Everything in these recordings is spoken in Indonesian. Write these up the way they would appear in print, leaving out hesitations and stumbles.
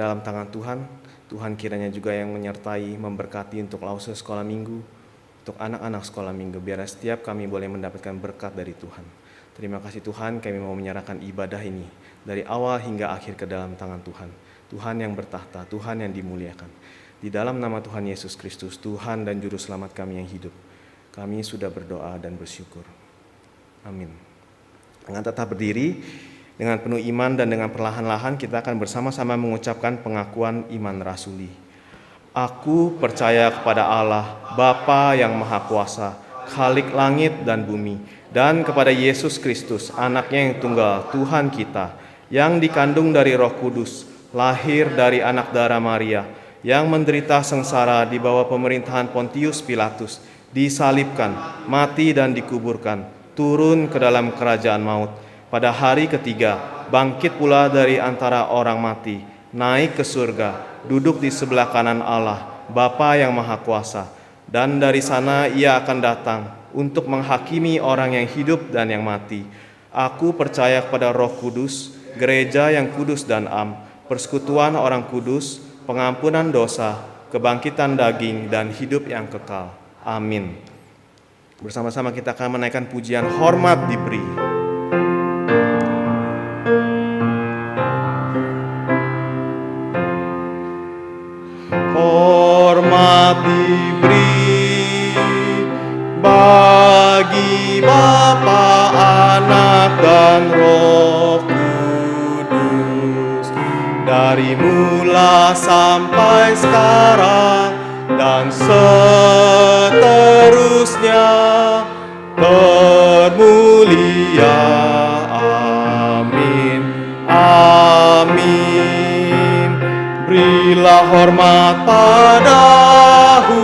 dalam tangan Tuhan. Tuhan kiranya juga yang menyertai, memberkati untuk lause sekolah minggu, untuk anak-anak sekolah minggu, biar setiap kami boleh mendapatkan berkat dari Tuhan. Terima kasih Tuhan, kami mau menyerahkan ibadah ini dari awal hingga akhir ke dalam tangan Tuhan. Tuhan yang bertahta, Tuhan yang dimuliakan. Di dalam nama Tuhan Yesus Kristus, Tuhan dan Juru Selamat kami yang hidup, kami sudah berdoa dan bersyukur. Amin. Dengan tetap berdiri, dengan penuh iman dan dengan perlahan-lahan kita akan bersama-sama mengucapkan pengakuan iman rasuli. Aku percaya kepada Allah, Bapa yang Maha Kuasa, Khalik langit dan bumi, dan kepada Yesus Kristus, anaknya yang tunggal, Tuhan kita, yang dikandung dari Roh Kudus, lahir dari anak darah Maria, yang menderita sengsara di bawah pemerintahan Pontius Pilatus, disalibkan, mati dan dikuburkan, turun ke dalam kerajaan maut. Pada hari ketiga, bangkit pula dari antara orang mati, naik ke surga, duduk di sebelah kanan Allah, Bapa yang Maha Kuasa. Dan dari sana ia akan datang untuk menghakimi orang yang hidup dan yang mati. Aku percaya kepada Roh Kudus, gereja yang kudus dan am, persekutuan orang kudus, pengampunan dosa, kebangkitan daging, dan hidup yang kekal. Amin. Bersama-sama kita akan menaikkan pujian hormat diberi. Hormat diberi bagi Bapa, Anak, dan Roh Kudus, dari mula sampai sekarang dan seterusnya termulia. Amin. Amin. Berilah hormat padahu,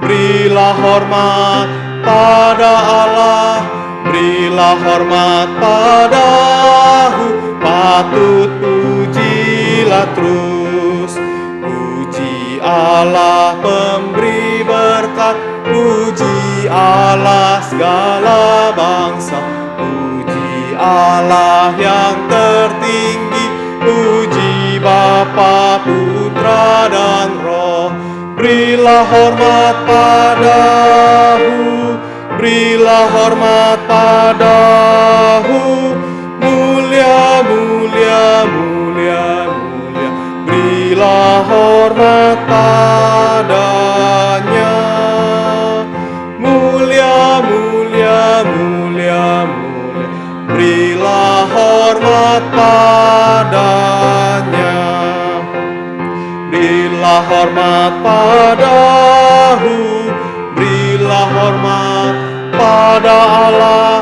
berilah hormat pada Allah, berilah hormat padahu, patut pujilah terus. Puji Allah pemberi berkat, puji Allah segala bangsa, puji Allah yang tertinggi, puji Bapa, Putra, dan Roh. Berilah hormat padahu, berilah hormat padahu, mulia, mulia, mulia, mulia. Berilah hormat padanya, mulia, mulia, mulia, mulia. Berilah hormat padanya, berilah hormat padahu, berilah hormat pada Allah,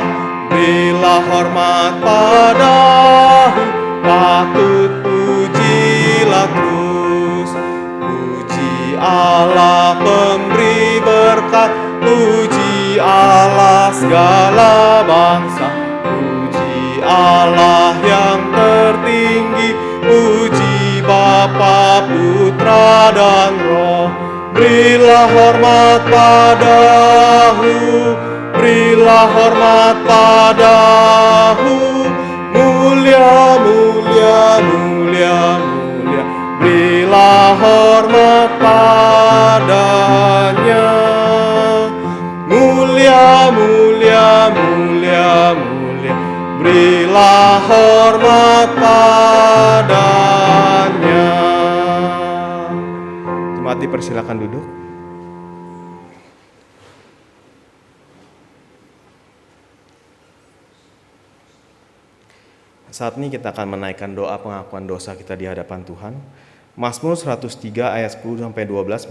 berilah hormat padahu, patut pujilah terus. Puji Allah pemberi berkat, puji Allah segala bangsa, puji Allah yang tertinggi, puji Bapa, Putra, dan Roh. Berilah hormat padahu, berilah hormat padahu, mulia, mulia, mulia, mulia. Berilah hormat padanya, mulia, mulia, mulia, mulia. Berilah hormat padanya. Jemaat dipersilakan duduk. Saat ini kita akan menaikkan doa pengakuan dosa kita di hadapan Tuhan. Mazmur 103 ayat 10-12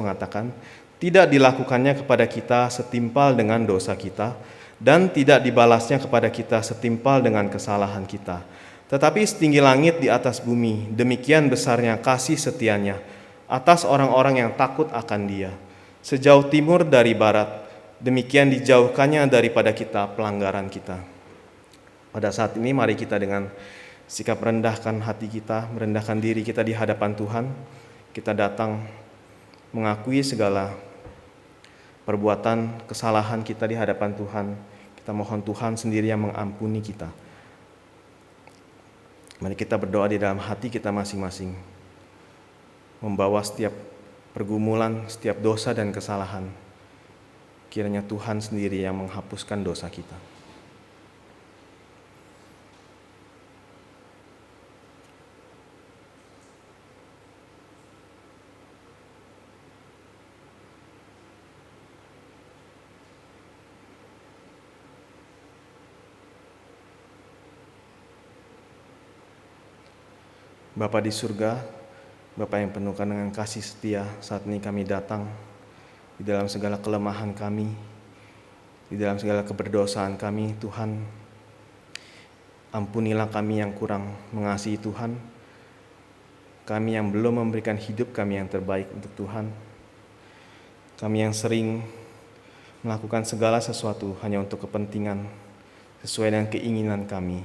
mengatakan, tidak dilakukannya kepada kita setimpal dengan dosa kita, dan tidak dibalasnya kepada kita setimpal dengan kesalahan kita. Tetapi setinggi langit di atas bumi, demikian besarnya kasih setianya atas orang-orang yang takut akan Dia. Sejauh timur dari barat, demikian dijauhkannya daripada kita pelanggaran kita. Pada saat ini mari kita dengan sikap merendahkan hati kita, merendahkan diri kita di hadapan Tuhan. Kita datang mengakui segala perbuatan kesalahan kita di hadapan Tuhan. Kita mohon Tuhan sendiri yang mengampuni kita. Mari kita berdoa di dalam hati kita masing-masing. membawa setiap pergumulan, setiap dosa dan kesalahan. Kiranya Tuhan sendiri yang menghapuskan dosa kita. Bapa di surga, Bapa yang penuhkan dengan kasih setia, saat ini kami datang di dalam segala kelemahan kami, di dalam segala keberdosaan kami. Tuhan, ampunilah kami yang kurang mengasihi Tuhan, kami yang belum memberikan hidup kami yang terbaik untuk Tuhan, kami yang sering melakukan segala sesuatu hanya untuk kepentingan sesuai dengan keinginan kami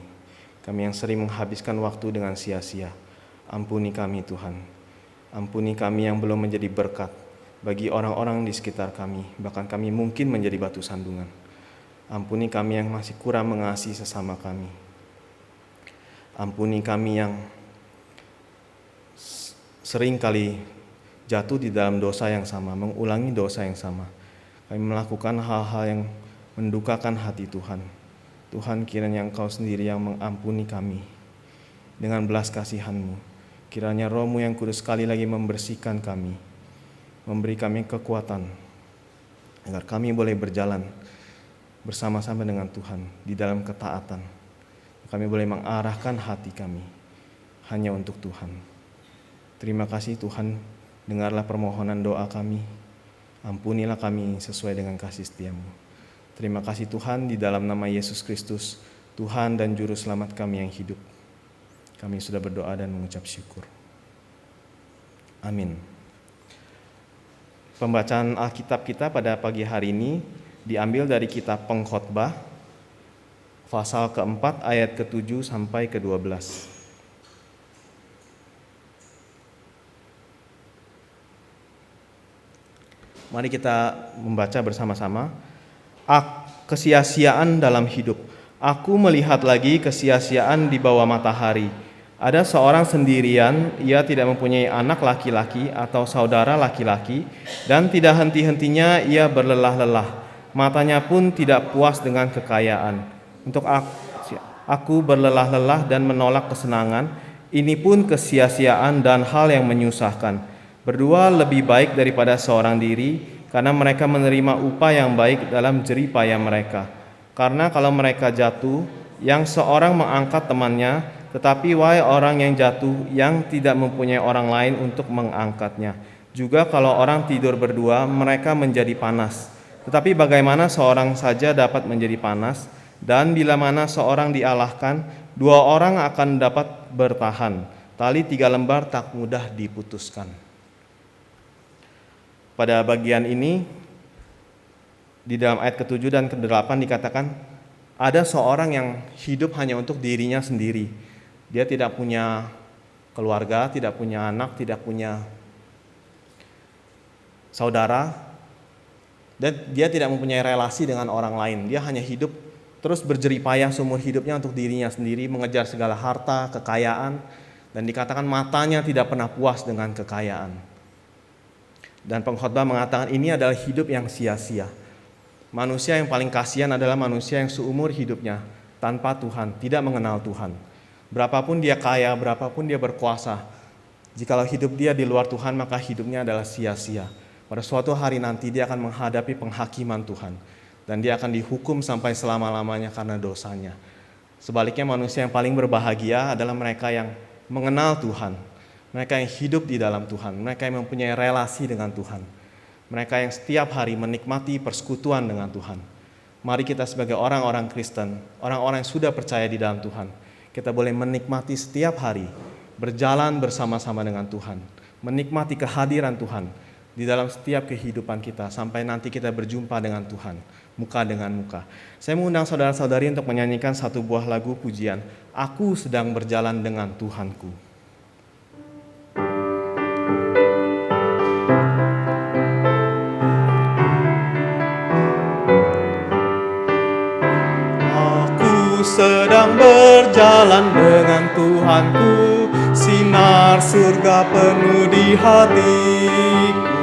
yang sering menghabiskan waktu dengan sia-sia. Ampuni kami Tuhan, ampuni kami yang belum menjadi berkat bagi orang-orang di sekitar kami, bahkan kami mungkin menjadi batu sandungan. Ampuni kami yang masih kurang mengasihi sesama kami. Ampuni kami yang sering kali jatuh di dalam dosa yang sama, mengulangi dosa yang sama. Kami melakukan hal-hal yang mendukakan hati Tuhan. Tuhan, kiranya Engkau sendiri yang mengampuni kami dengan belas kasihan-Mu. Kiranya Roh-Mu yang kudus sekali lagi membersihkan kami, memberi kami kekuatan, agar kami boleh berjalan bersama-sama dengan Tuhan di dalam ketaatan. Kami boleh mengarahkan hati kami hanya untuk Tuhan. Terima kasih Tuhan, dengarlah permohonan doa kami. Ampunilah kami sesuai dengan kasih setia-Mu. Terima kasih Tuhan, di dalam nama Yesus Kristus, Tuhan dan Juru Selamat kami yang hidup. Kami sudah berdoa dan mengucap syukur. Amin. Pembacaan Alkitab kita pada pagi hari ini diambil dari kitab Pengkhotbah, pasal keempat ayat ke-7 sampai ke-12. Mari kita membaca bersama-sama. Kesia-siaan dalam hidup. Aku melihat lagi kesia-siaan di bawah matahari. Ada seorang sendirian, ia tidak mempunyai anak laki-laki atau saudara laki-laki, dan tidak henti-hentinya ia berlelah-lelah. Matanya pun tidak puas dengan kekayaan. Untuk aku berlelah-lelah dan menolak kesenangan, ini pun kesia-siaan dan hal yang menyusahkan. Berdua lebih baik daripada seorang diri, karena mereka menerima upah yang baik dalam jerih payah mereka. Karena kalau mereka jatuh, yang seorang mengangkat temannya, tetapi wahai orang yang jatuh, yang tidak mempunyai orang lain untuk mengangkatnya. Juga kalau orang tidur berdua, mereka menjadi panas. Tetapi bagaimana seorang saja dapat menjadi panas? Dan bila mana seorang dialahkan, dua orang akan dapat bertahan. Tali 3 lembar tak mudah diputuskan. Pada bagian ini, di dalam ayat ke-7 dan ke-8 dikatakan, ada seorang yang hidup hanya untuk dirinya sendiri. Dia tidak punya keluarga, tidak punya anak, tidak punya saudara, dan dia tidak mempunyai relasi dengan orang lain. Dia hanya hidup terus berjerih payah seumur hidupnya untuk dirinya sendiri, mengejar segala harta, kekayaan, dan dikatakan matanya tidak pernah puas dengan kekayaan. Dan pengkhotbah mengatakan ini adalah hidup yang sia-sia. Manusia yang paling kasihan adalah manusia yang seumur hidupnya tanpa Tuhan, tidak mengenal Tuhan. Berapapun dia kaya, berapapun dia berkuasa, jikalau hidup dia di luar Tuhan, maka hidupnya adalah sia-sia. Pada suatu hari nanti dia akan menghadapi penghakiman Tuhan, dan dia akan dihukum sampai selama-lamanya karena dosanya. Sebaliknya manusia yang paling berbahagia adalah mereka yang mengenal Tuhan, mereka yang hidup di dalam Tuhan, mereka yang mempunyai relasi dengan Tuhan, mereka yang setiap hari menikmati persekutuan dengan Tuhan. Mari kita sebagai orang-orang Kristen, orang-orang yang sudah percaya di dalam Tuhan, kita boleh menikmati setiap hari, berjalan bersama-sama dengan Tuhan, menikmati kehadiran Tuhan di dalam setiap kehidupan kita, sampai nanti kita berjumpa dengan Tuhan, muka dengan muka. Saya mengundang saudara-saudari untuk menyanyikan satu buah lagu pujian, Aku Sedang Berjalan Dengan Tuhanku. Sedang berjalan dengan Tuhanku, sinar surga penuh di hatiku.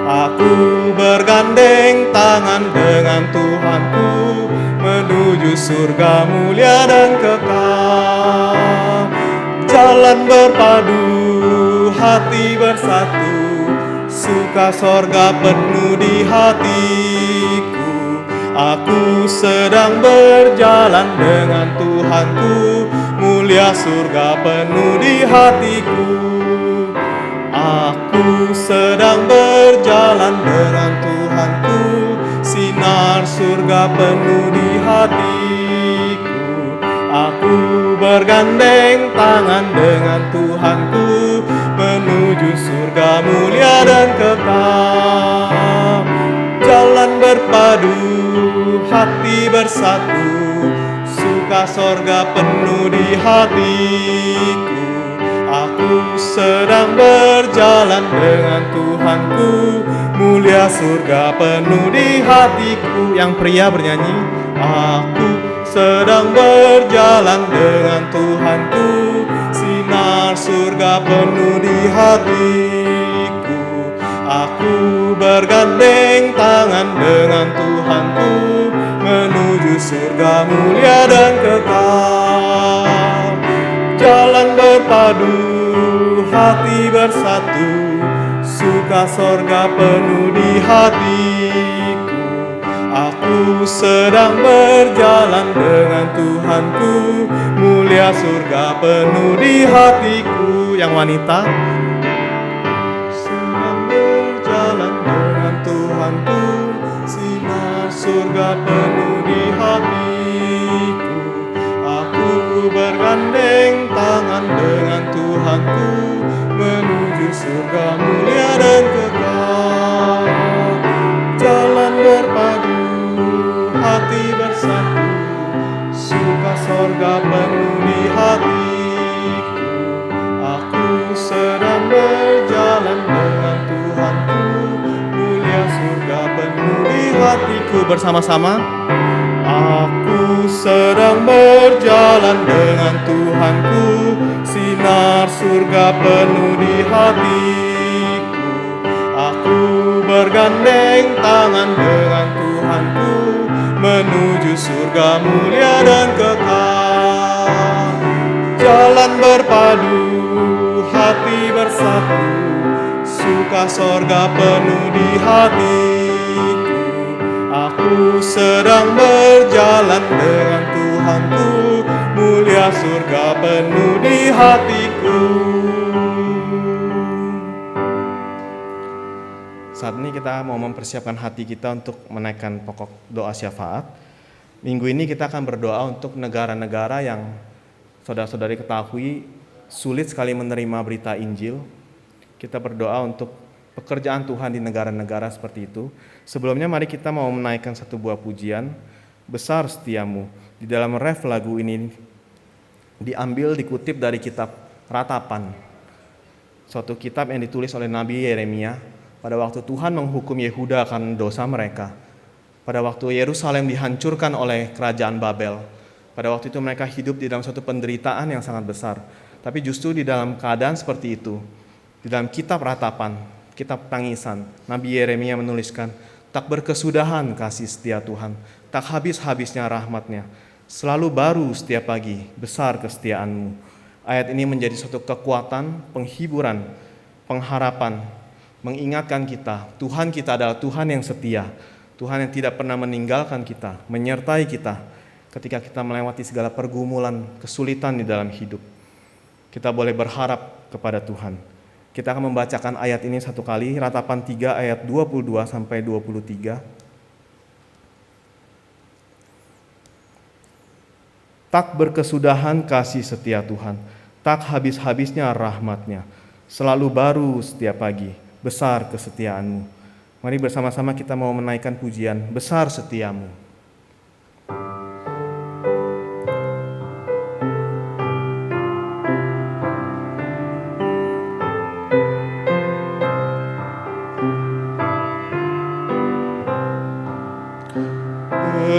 Aku bergandeng tangan dengan Tuhanku, menuju surga mulia dan kekal. Jalan berpadu, hati bersatu, suka sorga penuh di hatiku. Aku sedang berjalan dengan Tuhanku, mulia surga penuh di hatiku. Aku sedang berjalan dengan Tuhanku, sinar surga penuh di hatiku. Aku bergandeng tangan dengan Tuhanku, menuju surga mulia dan kekal. Jalan berpadu, hati bersatu, suka sorga penuh di hatiku. Aku sedang berjalan dengan Tuhanku, mulia surga penuh di hatiku. Yang pria bernyanyi, aku sedang berjalan dengan Tuhanku, sinar surga penuh di hatiku. Aku bergandeng tangan dengan Tuhanku, menuju surga mulia dan kekal. Jalan berpadu, hati bersatu, suka sorga penuh di hatiku. Aku sedang berjalan dengan Tuhanku, mulia surga penuh di hatiku. Yang wanita, sedang berjalan dengan Tuhanku, sinar surga penuh di hatiku. Aku bergandeng tangan dengan Tuhanku, menuju surga mulia dan kekal. Jalan berpadu, hati bersatu, suka sorga penuh di hatiku. Aku sedang berjalan dengan Tuhanku, mulia surga penuh di hatiku. Bersama-sama, aku sedang berjalan dengan Tuhanku, sinar surga penuh di hatiku. Aku bergandeng tangan dengan Tuhanku, menuju surga mulia dan kekal. Jalan berpadu, hati bersatu, suka sorga penuh di hatiku. Aku sedang berjalan dengan Tuhanku, mulia surga penuh di hatiku. Saat ini kita mau mempersiapkan hati kita untuk menaikkan pokok doa syafaat. Minggu ini kita akan berdoa untuk negara-negara yang saudara-saudari ketahui sulit sekali menerima berita Injil. Kita berdoa untuk pekerjaan Tuhan di negara-negara seperti itu. Sebelumnya mari kita mau menaikkan satu buah pujian, Besar Setiamu. Di dalam ref lagu ini dikutip dari kitab Ratapan, suatu kitab yang ditulis oleh Nabi Yeremia pada waktu Tuhan menghukum Yehuda karena dosa mereka. Pada waktu Yerusalem dihancurkan oleh kerajaan Babel, pada waktu itu mereka hidup di dalam suatu penderitaan yang sangat besar. Tapi justru di dalam keadaan seperti itu, di dalam kitab Ratapan, kitab tangisan, Nabi Yeremia menuliskan, tak berkesudahan kasih setia Tuhan, tak habis-habisnya rahmat-Nya, selalu baru setiap pagi, besar kesetiaan-Mu. Ayat ini menjadi suatu kekuatan, penghiburan, pengharapan, mengingatkan kita, Tuhan kita adalah Tuhan yang setia, Tuhan yang tidak pernah meninggalkan kita, menyertai kita ketika kita melewati segala pergumulan, kesulitan di dalam hidup. Kita boleh berharap kepada Tuhan. Kita akan membacakan ayat ini satu kali, Ratapan 3 ayat 22 sampai 23. Tak berkesudahan kasih setia Tuhan, tak habis-habisnya rahmat-Nya, selalu baru setiap pagi, besar kesetiaan-Mu. Mari bersama-sama kita mau menaikkan pujian, Besar Setiamu.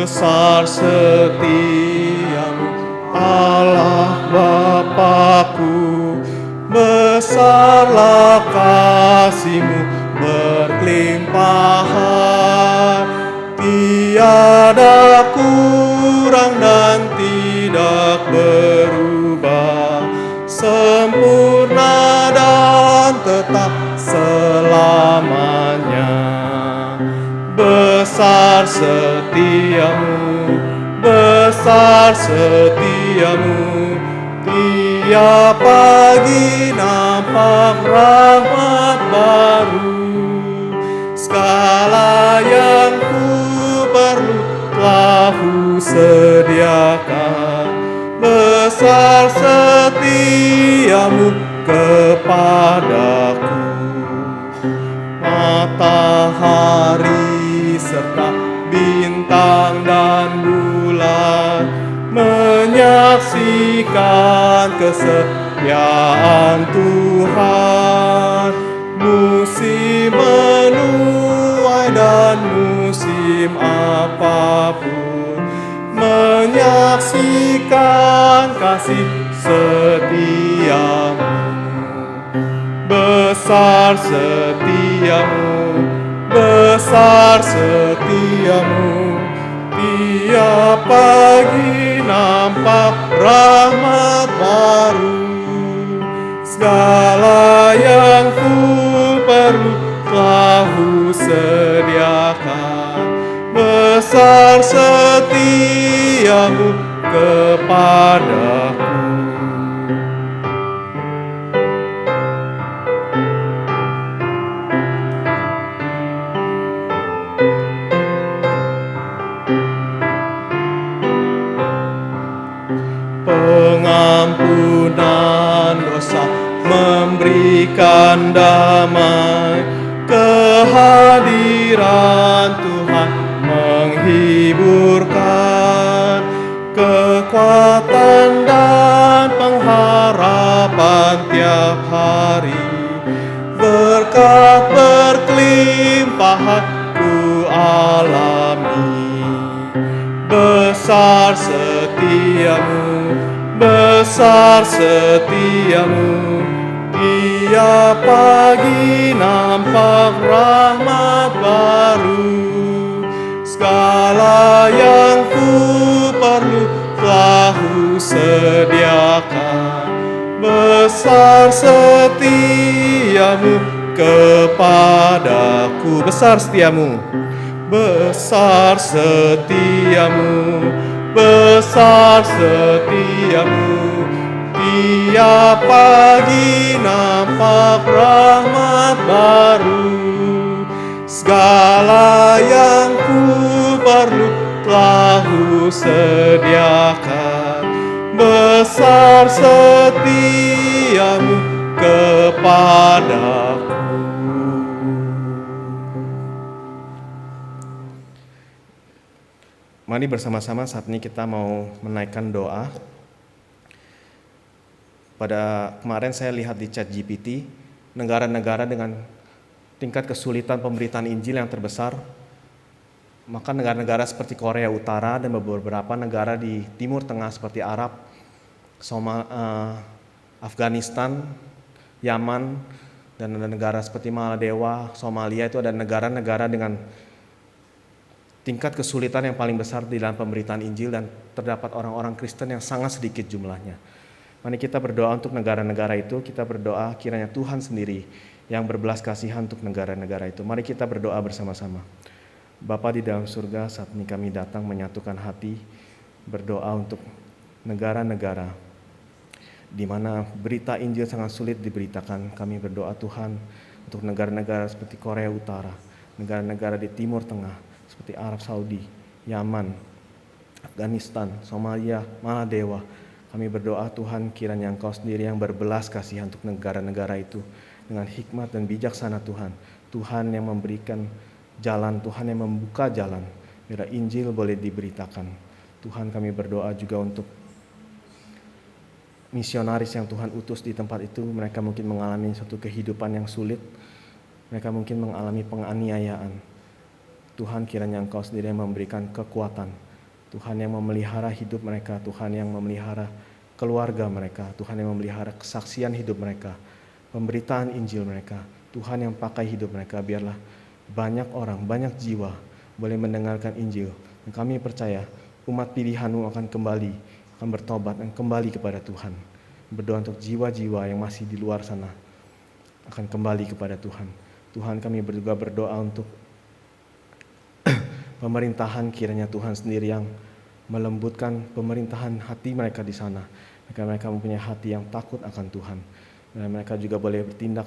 Besar setiamu, Allah Bapa-Ku, besarlah kasih-Mu berkelimpahan, tiada kurang dan tidak berubah, sempurna dan tetap selamanya. Besar setiamu, besar setiamu, tiap pagi nampak rahmat baru. Segala yang ku perlu telah ku sediakan, besar setiamu kepadaku. Matahari serta bintang dan bulan menyaksikan kesetiaan Tuhan. Musim menuai dan musim apapun menyaksikan kasih setiamu. Besar setiamu, besar setiamu, tiap pagi nampak rahmat baru. Segala yang ku perlu telah ku sediakan, besar setiamu kepadaku. Pengampunan dosa, memberikan damai, kehadiran Tuhan menghiburkan, kekuatan dan pengharapan tiap hari, berkat berkelimpahan ku alami. Besar setiamu, besar setiamu, tiap pagi nampak rahmat baru. Segala yang ku perlu telah ku sediakan, besar setiamu kepadaku. Besar setiamu, besar setiamu, besar setiamu, tiap pagi nampak rahmat baru. Segala yang ku perlu telah ku sediakan, besar setiamu kepadaku. Mari bersama-sama saat ini kita mau menaikkan doa. Pada kemarin saya lihat di ChatGPT, negara-negara dengan tingkat kesulitan pemberitaan Injil yang terbesar, maka negara-negara seperti Korea Utara dan beberapa negara di Timur Tengah seperti Arab, Afghanistan, Yaman, dan negara seperti Maladewa, Somalia, itu ada negara-negara dengan tingkat kesulitan yang paling besar di dalam pemberitaan Injil, dan terdapat orang-orang Kristen yang sangat sedikit jumlahnya. Mari kita berdoa untuk negara-negara itu. Kita berdoa kiranya Tuhan sendiri yang berbelas kasihan untuk negara-negara itu. Mari kita berdoa bersama-sama. Bapa di dalam surga, saat ini kami datang menyatukan hati, berdoa untuk negara-negara di mana berita Injil sangat sulit diberitakan. Kami berdoa Tuhan untuk negara-negara seperti Korea Utara, negara-negara di Timur Tengah seperti Arab Saudi, Yaman, Afghanistan, Somalia, Maladewa. Kami berdoa Tuhan kiranya Engkau sendiri yang berbelas kasihan untuk negara-negara itu dengan hikmat dan bijaksana Tuhan. Tuhan yang memberikan jalan, Tuhan yang membuka jalan biar Injil boleh diberitakan. Tuhan, kami berdoa juga untuk misionaris yang Tuhan utus di tempat itu. Mereka mungkin mengalami suatu kehidupan yang sulit, mereka mungkin mengalami penganiayaan. Tuhan, kiranya Engkau sendiri yang memberikan kekuatan, Tuhan yang memelihara hidup mereka, Tuhan yang memelihara keluarga mereka, Tuhan yang memelihara kesaksian hidup mereka pemberitaan Injil mereka. Tuhan yang pakai hidup mereka, biarlah banyak orang, banyak jiwa boleh mendengarkan Injil. Dan kami percaya umat pilihan-Mu akan kembali, akan bertobat dan kembali kepada Tuhan. Berdoa untuk jiwa-jiwa yang masih di luar sana akan kembali kepada Tuhan. Tuhan, kami juga berdoa untuk pemerintahan, kiranya Tuhan sendiri yang melembutkan pemerintahan hati mereka di sana. Mereka mempunyai hati yang takut akan Tuhan. Dan mereka juga boleh bertindak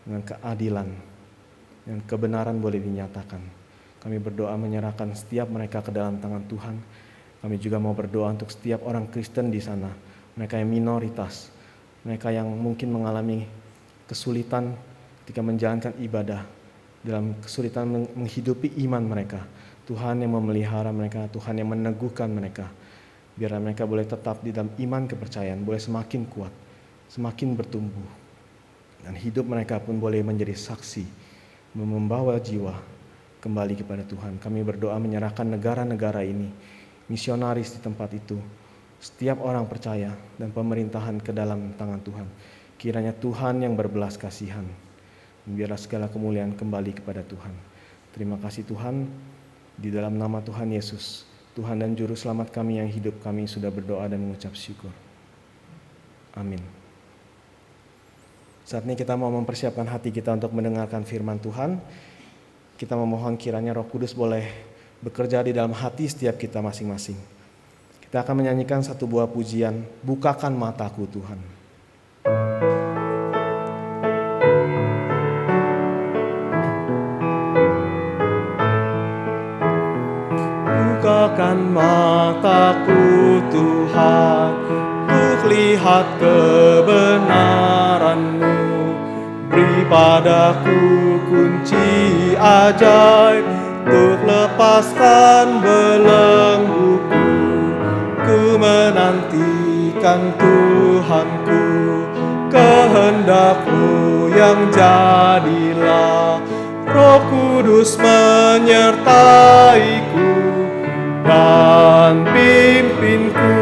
dengan keadilan dan kebenaran boleh dinyatakan. Kami berdoa menyerahkan setiap mereka ke dalam tangan Tuhan. Kami juga mau berdoa untuk setiap orang Kristen di sana, mereka yang minoritas, mereka yang mungkin mengalami kesulitan ketika menjalankan ibadah, dalam kesulitan menghidupi iman mereka. Tuhan yang memelihara mereka, Tuhan yang meneguhkan mereka. Biar mereka boleh tetap di dalam iman kepercayaan, boleh semakin kuat, semakin bertumbuh. Dan hidup mereka pun boleh menjadi saksi, membawa jiwa kembali kepada Tuhan. Kami berdoa menyerahkan negara-negara ini, misionaris di tempat itu, setiap orang percaya dan pemerintahan ke dalam tangan Tuhan. Kiranya Tuhan yang berbelas kasihan, biarlah segala kemuliaan kembali kepada Tuhan. Terima kasih Tuhan, di dalam nama Tuhan Yesus, Tuhan dan Juru Selamat kami yang hidup, kami sudah berdoa dan mengucap syukur. Amin. Saat ini kita mau mempersiapkan hati kita untuk mendengarkan firman Tuhan. Kita memohon kiranya Roh Kudus boleh bekerja di dalam hati setiap kita masing-masing. Kita akan menyanyikan satu buah pujian, Bukakan Mataku Tuhan. Bukakan mataku Tuhan, untuk lihat kebenaran-Mu. Beri padaku kunci ajaib, untuk lepaskan belengguku. Ku menantikan Tuhanku, kehendak-Mu yang jadilah. Roh Kudus menyertaiku dan pimpinku.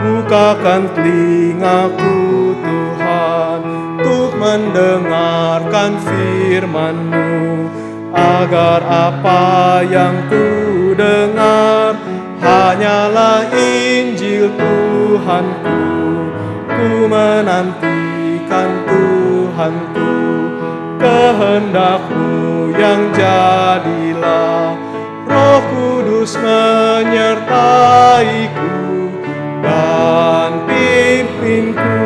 Bukakan telingaku Tuhan, untuk mendengarkan firman-Mu, agar apa yang ku dengar hanyalah Injil Tuhanku. Ku menantikan Tuhanku, kehendak-Mu yang jadilah. Roh Kudus menyertaiku dan pimpinku.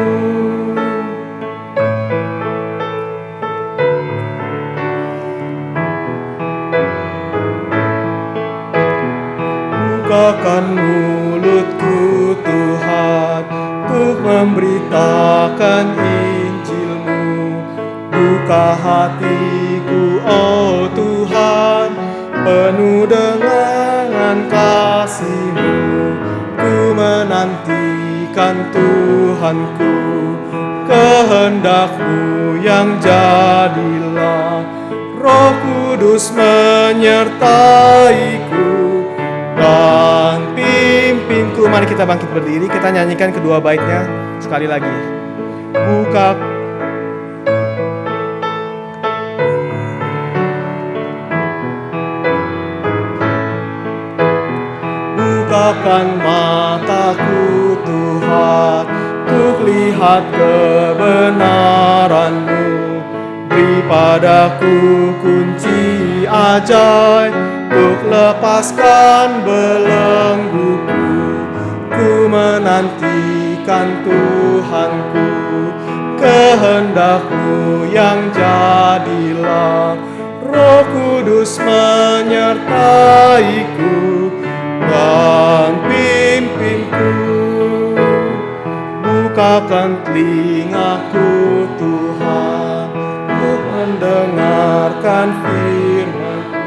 Bukakan mulutku Tuhan, untuk memberitakan Injil-Mu. Buka hatiku oh Tuhan, penuh dengan kasih-Mu. Ku menantikan Tuhanku, kehendak-Mu yang jadilah. Roh Kudus menyertaiku dan pimpinku. Mari kita bangkit berdiri, kita nyanyikan kedua baitnya sekali lagi. Bukakan mataku Tuhan, untuk lihat kebenaran-Mu. Beri padaku kunci ajaib, untuk lepaskan belengguku. Ku menantikan Tuhanku, kehendak-Mu yang jadilah. Roh Kudus menyertaiku dan pimpinku. Bukakan telingaku Tuhan, untuk mendengarkan firman-Mu.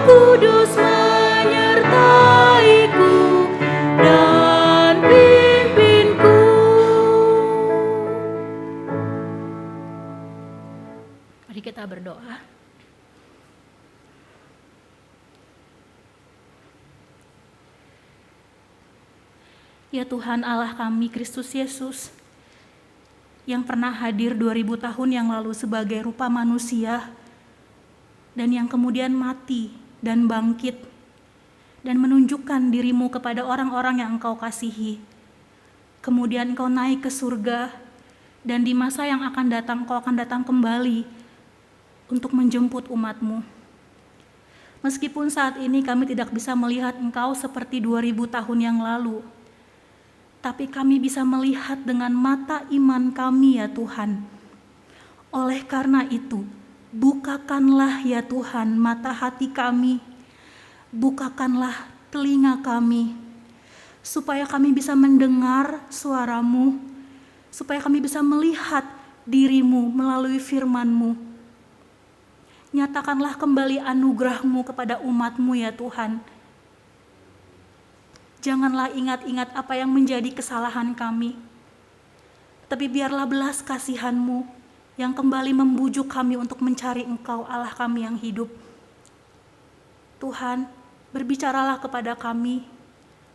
Kudus menyertaiku dan pimpinku. Mari kita berdoa. Ya Tuhan Allah kami, Kristus Yesus, yang pernah hadir 2000 tahun yang lalu sebagai rupa manusia, dan yang kemudian mati dan bangkit, dan menunjukkan dirimu kepada orang-orang yang Engkau kasihi. Kemudian Engkau naik ke surga, dan di masa yang akan datang Engkau akan datang kembali untuk menjemput umat-Mu. Meskipun saat ini kami tidak bisa melihat Engkau seperti 2000 tahun yang lalu, tapi kami bisa melihat dengan mata iman kami ya Tuhan. Oleh karena itu, bukakanlah ya Tuhan mata hati kami, bukakanlah telinga kami, supaya kami bisa mendengar suara-Mu, supaya kami bisa melihat diri-Mu melalui firman-Mu. Nyatakanlah kembali anugerah-Mu kepada umat-Mu ya Tuhan. Janganlah ingat-ingat apa yang menjadi kesalahan kami, tapi biarlah belas kasihan-Mu yang kembali membujuk kami untuk mencari Engkau Allah kami yang hidup. Tuhan, berbicaralah kepada kami,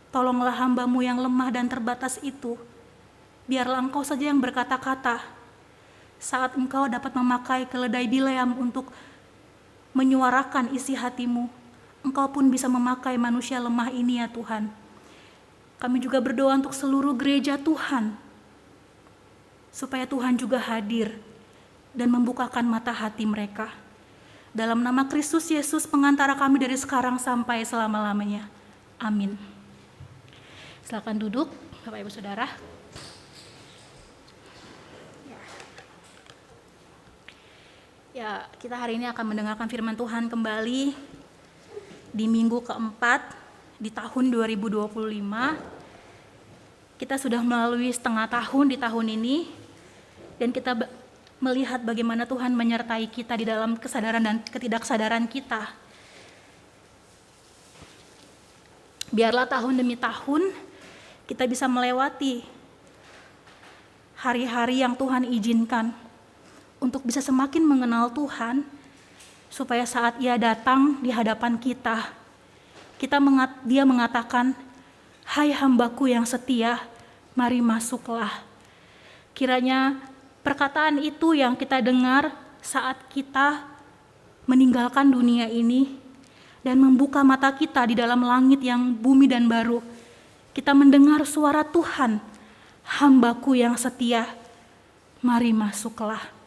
tolonglah hamba-Mu yang lemah dan terbatas itu. Biarlah Engkau saja yang berkata-kata, saat Engkau dapat memakai keledai Bileam untuk menyuarakan isi hati-Mu, Engkau pun bisa memakai manusia lemah ini ya Tuhan. Kami juga berdoa untuk seluruh gereja Tuhan, supaya Tuhan juga hadir dan membukakan mata hati mereka. Dalam nama Kristus Yesus, pengantara kami dari sekarang sampai selama-lamanya. Amin. Silakan duduk, Bapak Ibu Saudara. Ya, kita hari ini akan mendengarkan firman Tuhan kembali di minggu keempat di tahun 2025. Kita sudah melalui setengah tahun di tahun ini, dan kita melihat bagaimana Tuhan menyertai kita di dalam kesadaran dan ketidaksadaran kita. Biarlah tahun demi tahun kita bisa melewati hari-hari yang Tuhan izinkan untuk bisa semakin mengenal Tuhan, supaya saat Ia datang di hadapan kita, Dia mengatakan, "Hai hambaku yang setia, mari masuklah." Kiranya perkataan itu yang kita dengar saat kita meninggalkan dunia ini dan membuka mata kita di dalam langit yang bumi dan baru. Kita mendengar suara Tuhan, "Hambaku yang setia, mari masuklah."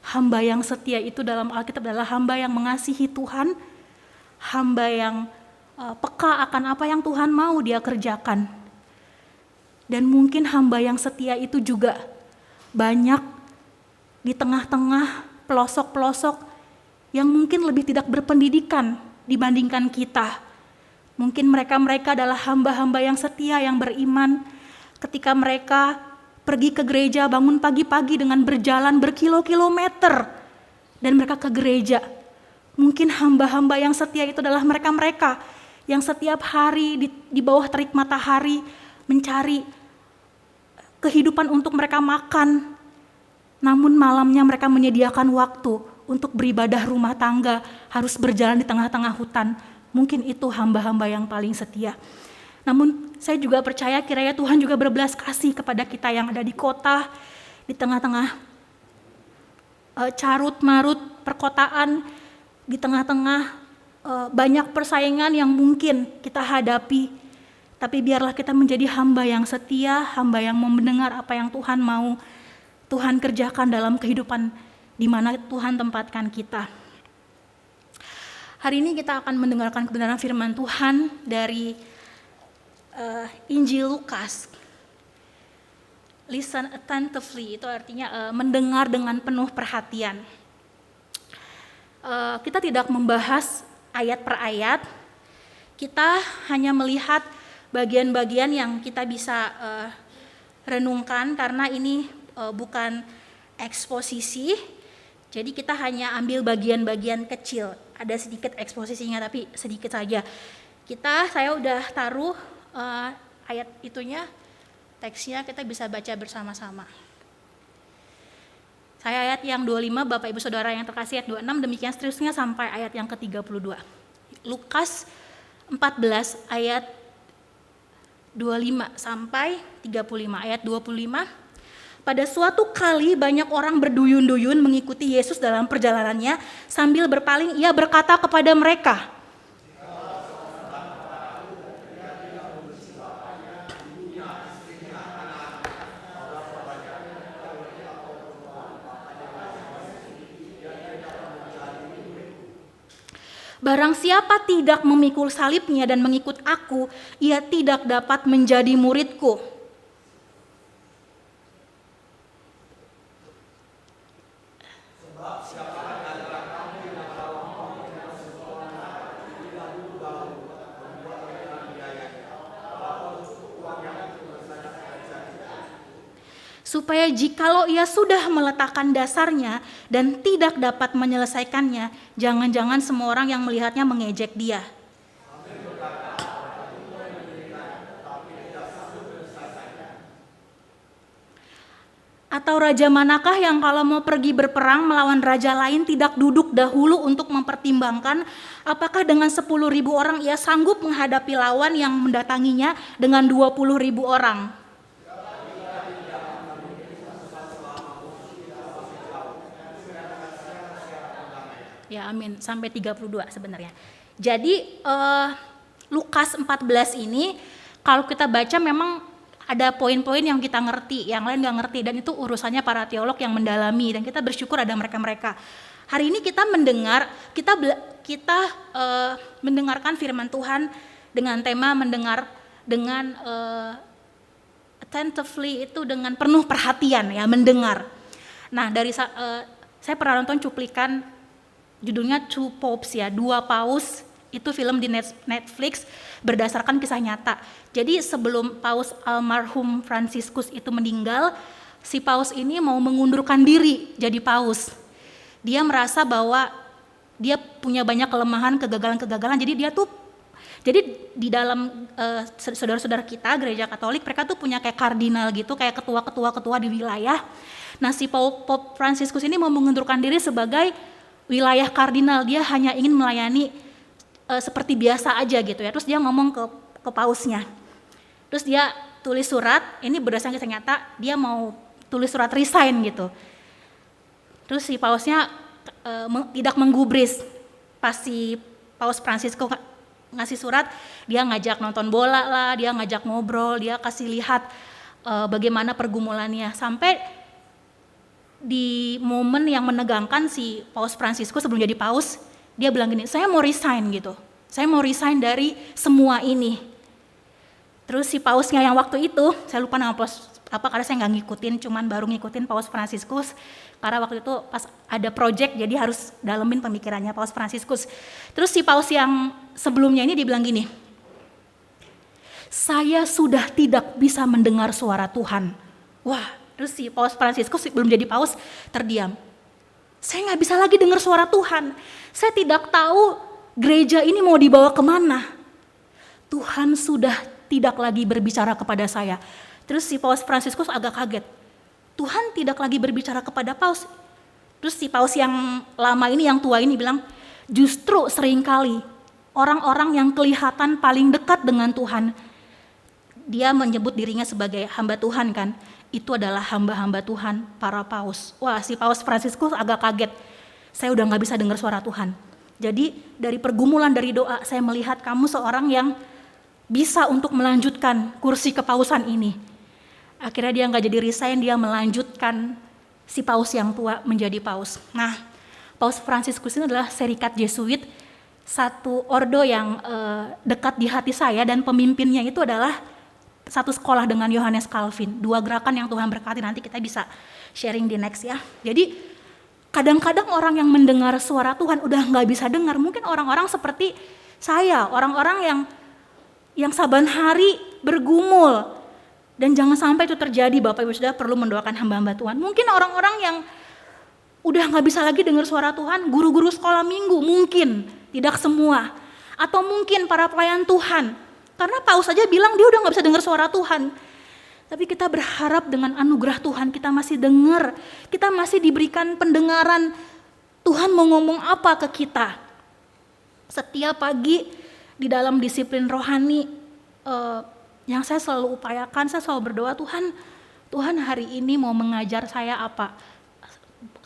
Hamba yang setia itu dalam Alkitab adalah hamba yang mengasihi Tuhan, hamba yang peka akan apa yang Tuhan mau dia kerjakan. Dan mungkin hamba yang setia itu juga banyak di tengah-tengah pelosok-pelosok yang mungkin lebih tidak berpendidikan dibandingkan kita. Mungkin mereka adalah hamba-hamba yang setia, yang beriman. Ketika mereka pergi ke gereja, bangun pagi-pagi dengan berjalan berkilo-kilometer, dan mereka ke gereja. Mungkin hamba-hamba yang setia itu adalah mereka-mereka yang setiap hari di bawah terik matahari mencari kehidupan untuk mereka makan. Namun malamnya mereka menyediakan waktu untuk beribadah rumah tangga, harus berjalan di tengah-tengah hutan. Mungkin itu hamba-hamba yang paling setia. Namun saya juga percaya kiranya Tuhan juga berbelas kasih kepada kita yang ada di kota, di tengah-tengah carut-marut perkotaan, di tengah-tengah banyak persaingan yang mungkin kita hadapi. Tapi biarlah kita menjadi hamba yang setia, hamba yang mau mendengar apa yang Tuhan mau Tuhan kerjakan dalam kehidupan di mana Tuhan tempatkan kita. Hari ini kita akan mendengarkan kebenaran firman Tuhan dari Injil Lukas. Listen attentively, itu artinya mendengar dengan penuh perhatian. Kita tidak membahas ayat per ayat, kita hanya melihat bagian-bagian yang kita bisa renungkan, karena ini bukan eksposisi, jadi kita hanya ambil bagian-bagian kecil. Ada sedikit eksposisinya tapi sedikit saja. Saya udah taruh ayat itunya, teksnya kita bisa baca bersama-sama. Saya ayat yang 25, Bapak Ibu Saudara yang terkasih ayat 26, demikian seterusnya sampai ayat yang ke-32. Lukas 14 ayat 25 sampai 35. Ayat 25, pada suatu kali banyak orang berduyun-duyun mengikuti Yesus dalam perjalanannya, sambil berpaling ia berkata kepada mereka, barang siapa tidak memikul salibnya dan mengikut aku, ia tidak dapat menjadi muridku. Supaya jikalau ia sudah meletakkan dasarnya dan tidak dapat menyelesaikannya, jangan-jangan semua orang yang melihatnya mengejek dia. Atau raja manakah yang kalau mau pergi berperang melawan raja lain tidak duduk dahulu untuk mempertimbangkan apakah dengan 10.000 orang ia sanggup menghadapi lawan yang mendatanginya dengan 20.000 orang. Ya amin, sampai 32 sebenarnya. Jadi Lukas 14 ini kalau kita baca memang ada poin-poin yang kita ngerti, yang lain gak ngerti, dan itu urusannya para teolog yang mendalami, dan kita bersyukur ada mereka-mereka. Hari ini kita mendengar, kita mendengarkan firman Tuhan dengan tema mendengar dengan attentively, itu dengan penuh perhatian ya, mendengar. Nah dari saya pernah nonton cuplikan judulnya Two Popes ya, dua paus, itu film di Netflix berdasarkan kisah nyata. Jadi sebelum Paus almarhum Fransiskus itu meninggal, si paus ini mau mengundurkan diri jadi paus. Dia merasa bahwa dia punya banyak kelemahan, kegagalan-kegagalan, jadi di dalam saudara-saudara kita gereja Katolik, mereka tuh punya kayak kardinal gitu, kayak ketua-ketua di wilayah. Nah si Pope Fransiskus ini mau mengundurkan diri sebagai wilayah kardinal, dia hanya ingin melayani seperti biasa aja gitu ya. Terus dia ngomong ke pausnya. Terus dia tulis surat, ini berdasarkan kisah nyata, dia mau tulis surat resign gitu. Terus si pausnya tidak menggubris. Pas si Paus Fransiskus ngasih surat, dia ngajak nonton bola lah, dia ngajak ngobrol, dia kasih lihat bagaimana pergumulannya. Sampai di momen yang menegangkan si Paus Fransiskus sebelum jadi paus, dia bilang gini, saya mau resign gitu, saya mau resign dari semua ini. Terus si pausnya yang waktu itu, saya lupa nama paus apa karena saya nggak ngikutin, cuman baru ngikutin Paus Fransiskus, karena waktu itu pas ada project jadi harus dalemin pemikirannya Paus Fransiskus. Terus si paus yang sebelumnya ini dibilang gini, saya sudah tidak bisa mendengar suara Tuhan. Wah, terus si Paus Fransiskus belum jadi paus terdiam. Saya nggak bisa lagi dengar suara Tuhan. Saya tidak tahu gereja ini mau dibawa kemana. Tuhan sudah tidak lagi berbicara kepada saya. Terus si Paus Fransiskus agak kaget. Tuhan tidak lagi berbicara kepada paus. Terus si paus yang lama ini, yang tua ini bilang, justru seringkali orang-orang yang kelihatan paling dekat dengan Tuhan, dia menyebut dirinya sebagai hamba Tuhan kan, itu adalah hamba-hamba Tuhan, para paus. Wah, si Paus Fransiskus agak kaget. Saya udah gak bisa dengar suara Tuhan. Jadi dari pergumulan, dari doa, saya melihat kamu seorang yang bisa untuk melanjutkan kursi kepausan ini. Akhirnya dia gak jadi resign, dia melanjutkan si paus yang tua menjadi paus. Nah, Paus Fransiskus ini adalah serikat Jesuit, satu ordo yang dekat di hati saya, dan pemimpinnya itu adalah satu sekolah dengan Yohanes Calvin. Dua gerakan yang Tuhan berkati, nanti kita bisa sharing di next ya. Jadi kadang-kadang orang yang mendengar suara Tuhan udah gak bisa dengar. Mungkin orang-orang seperti saya, orang-orang yang saban hari bergumul. Dan jangan sampai itu terjadi, Bapak Ibu Saudara perlu mendoakan hamba-hamba Tuhan. Mungkin orang-orang yang udah gak bisa lagi dengar suara Tuhan, guru-guru sekolah minggu mungkin, tidak semua. Atau mungkin para pelayan Tuhan. Karena paus saja bilang dia udah gak bisa dengar suara Tuhan. Tapi kita berharap dengan anugerah Tuhan kita masih dengar, kita masih diberikan pendengaran. Tuhan mau ngomong apa ke kita. Setiap pagi di dalam disiplin rohani yang saya selalu upayakan, saya selalu berdoa, Tuhan hari ini mau mengajar saya apa.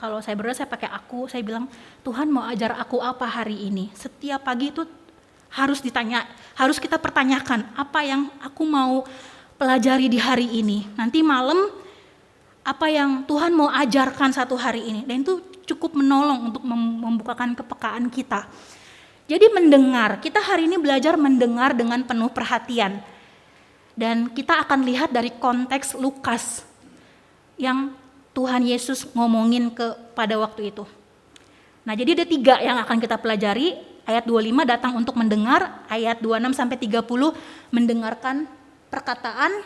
Kalau saya berdoa saya pakai aku, saya bilang Tuhan mau ajar aku apa hari ini. Setiap pagi itu harus ditanya, harus kita pertanyakan apa yang aku mau pelajari di hari ini. Nanti malam apa yang Tuhan mau ajarkan satu hari ini. Dan itu cukup menolong untuk membukakan kepekaan kita. Jadi mendengar, kita hari ini belajar mendengar dengan penuh perhatian. Dan kita akan lihat dari konteks Lukas yang Tuhan Yesus ngomongin pada waktu itu. Nah, jadi ada 3 yang akan kita pelajari. Ayat 25 datang untuk mendengar, ayat 26 sampai 30 mendengarkan perkataan,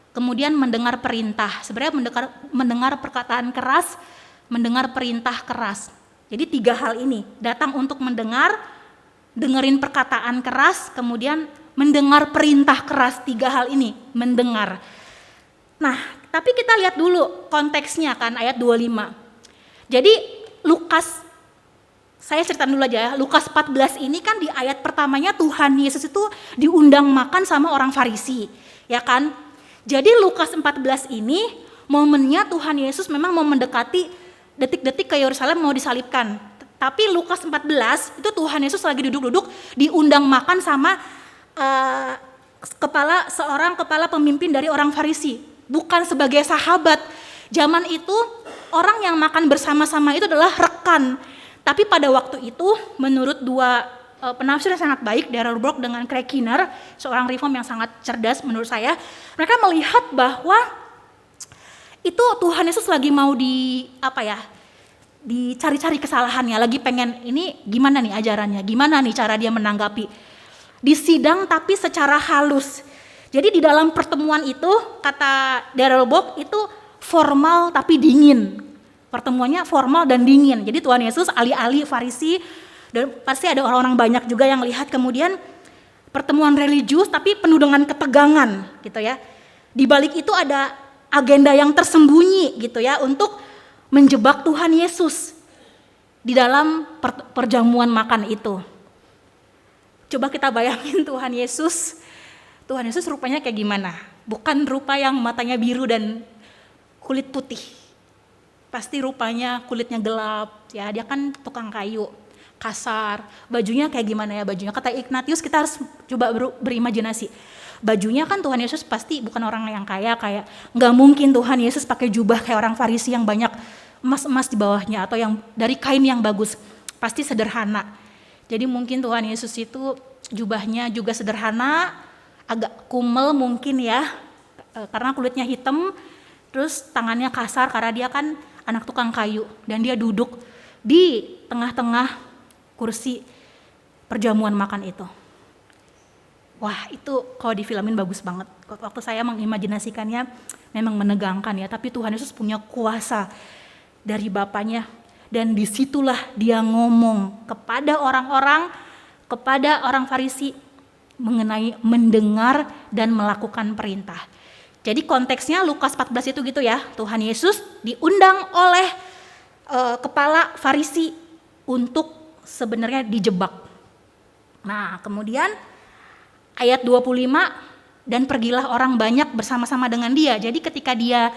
kemudian mendengar perintah. Sebenarnya mendengar perkataan keras, mendengar perintah keras. Jadi 3 hal ini, datang untuk mendengar, dengerin perkataan keras, kemudian mendengar perintah keras. 3 hal ini, mendengar. Nah, tapi kita lihat dulu konteksnya kan, ayat 25. Jadi Lukas, saya cerita dulu aja ya, Lukas 14 ini kan di ayat pertamanya Tuhan Yesus itu diundang makan sama orang Farisi, ya kan? Jadi Lukas 14 ini momennya Tuhan Yesus memang mau mendekati detik-detik ke Yerusalem mau disalibkan. Tapi Lukas 14 itu Tuhan Yesus lagi duduk-duduk diundang makan sama seorang kepala pemimpin dari orang Farisi, bukan sebagai sahabat. Zaman itu orang yang makan bersama-sama itu adalah rekan. Tapi pada waktu itu menurut 2 penafsir yang sangat baik, Darrell Brock dengan Craig Keener, seorang reform yang sangat cerdas menurut saya, mereka melihat bahwa itu Tuhan Yesus lagi mau dicari-cari kesalahannya, lagi pengen ini gimana nih ajarannya, gimana nih cara dia menanggapi. Disidang tapi secara halus. Jadi di dalam pertemuan itu kata Darrell Brock itu formal tapi dingin. Pertemuannya formal dan dingin. Jadi Tuhan Yesus ahli-ahli Farisi dan pasti ada orang-orang banyak juga yang lihat, kemudian pertemuan religius tapi penuh dengan ketegangan gitu ya. Di balik itu ada agenda yang tersembunyi gitu ya untuk menjebak Tuhan Yesus di dalam perjamuan makan itu. Coba kita bayangin Tuhan Yesus rupanya kayak gimana? Bukan rupa yang matanya biru dan kulit putih. Pasti rupanya kulitnya gelap, ya dia kan tukang kayu, kasar, bajunya kayak gimana ya bajunya. Kata Ignatius kita harus coba berimajinasi. Bajunya kan Tuhan Yesus pasti bukan orang yang kaya, kayak nggak mungkin Tuhan Yesus pakai jubah kayak orang Farisi yang banyak emas-emas di bawahnya atau yang dari kain yang bagus, pasti sederhana. Jadi mungkin Tuhan Yesus itu jubahnya juga sederhana, agak kumel mungkin ya, karena kulitnya hitam, terus tangannya kasar karena dia kan anak tukang kayu dan dia duduk di tengah-tengah kursi perjamuan makan itu. Wah, itu kalau difilmin bagus banget. Waktu saya mengimajinasikannya memang menegangkan ya, tapi Tuhan Yesus punya kuasa dari Bapaknya dan disitulah dia ngomong kepada orang Farisi mengenai mendengar dan melakukan perintah. Jadi konteksnya Lukas 14 itu gitu ya, Tuhan Yesus diundang oleh kepala Farisi untuk sebenarnya dijebak. Nah kemudian ayat 25, dan pergilah orang banyak bersama-sama dengan dia. Jadi ketika dia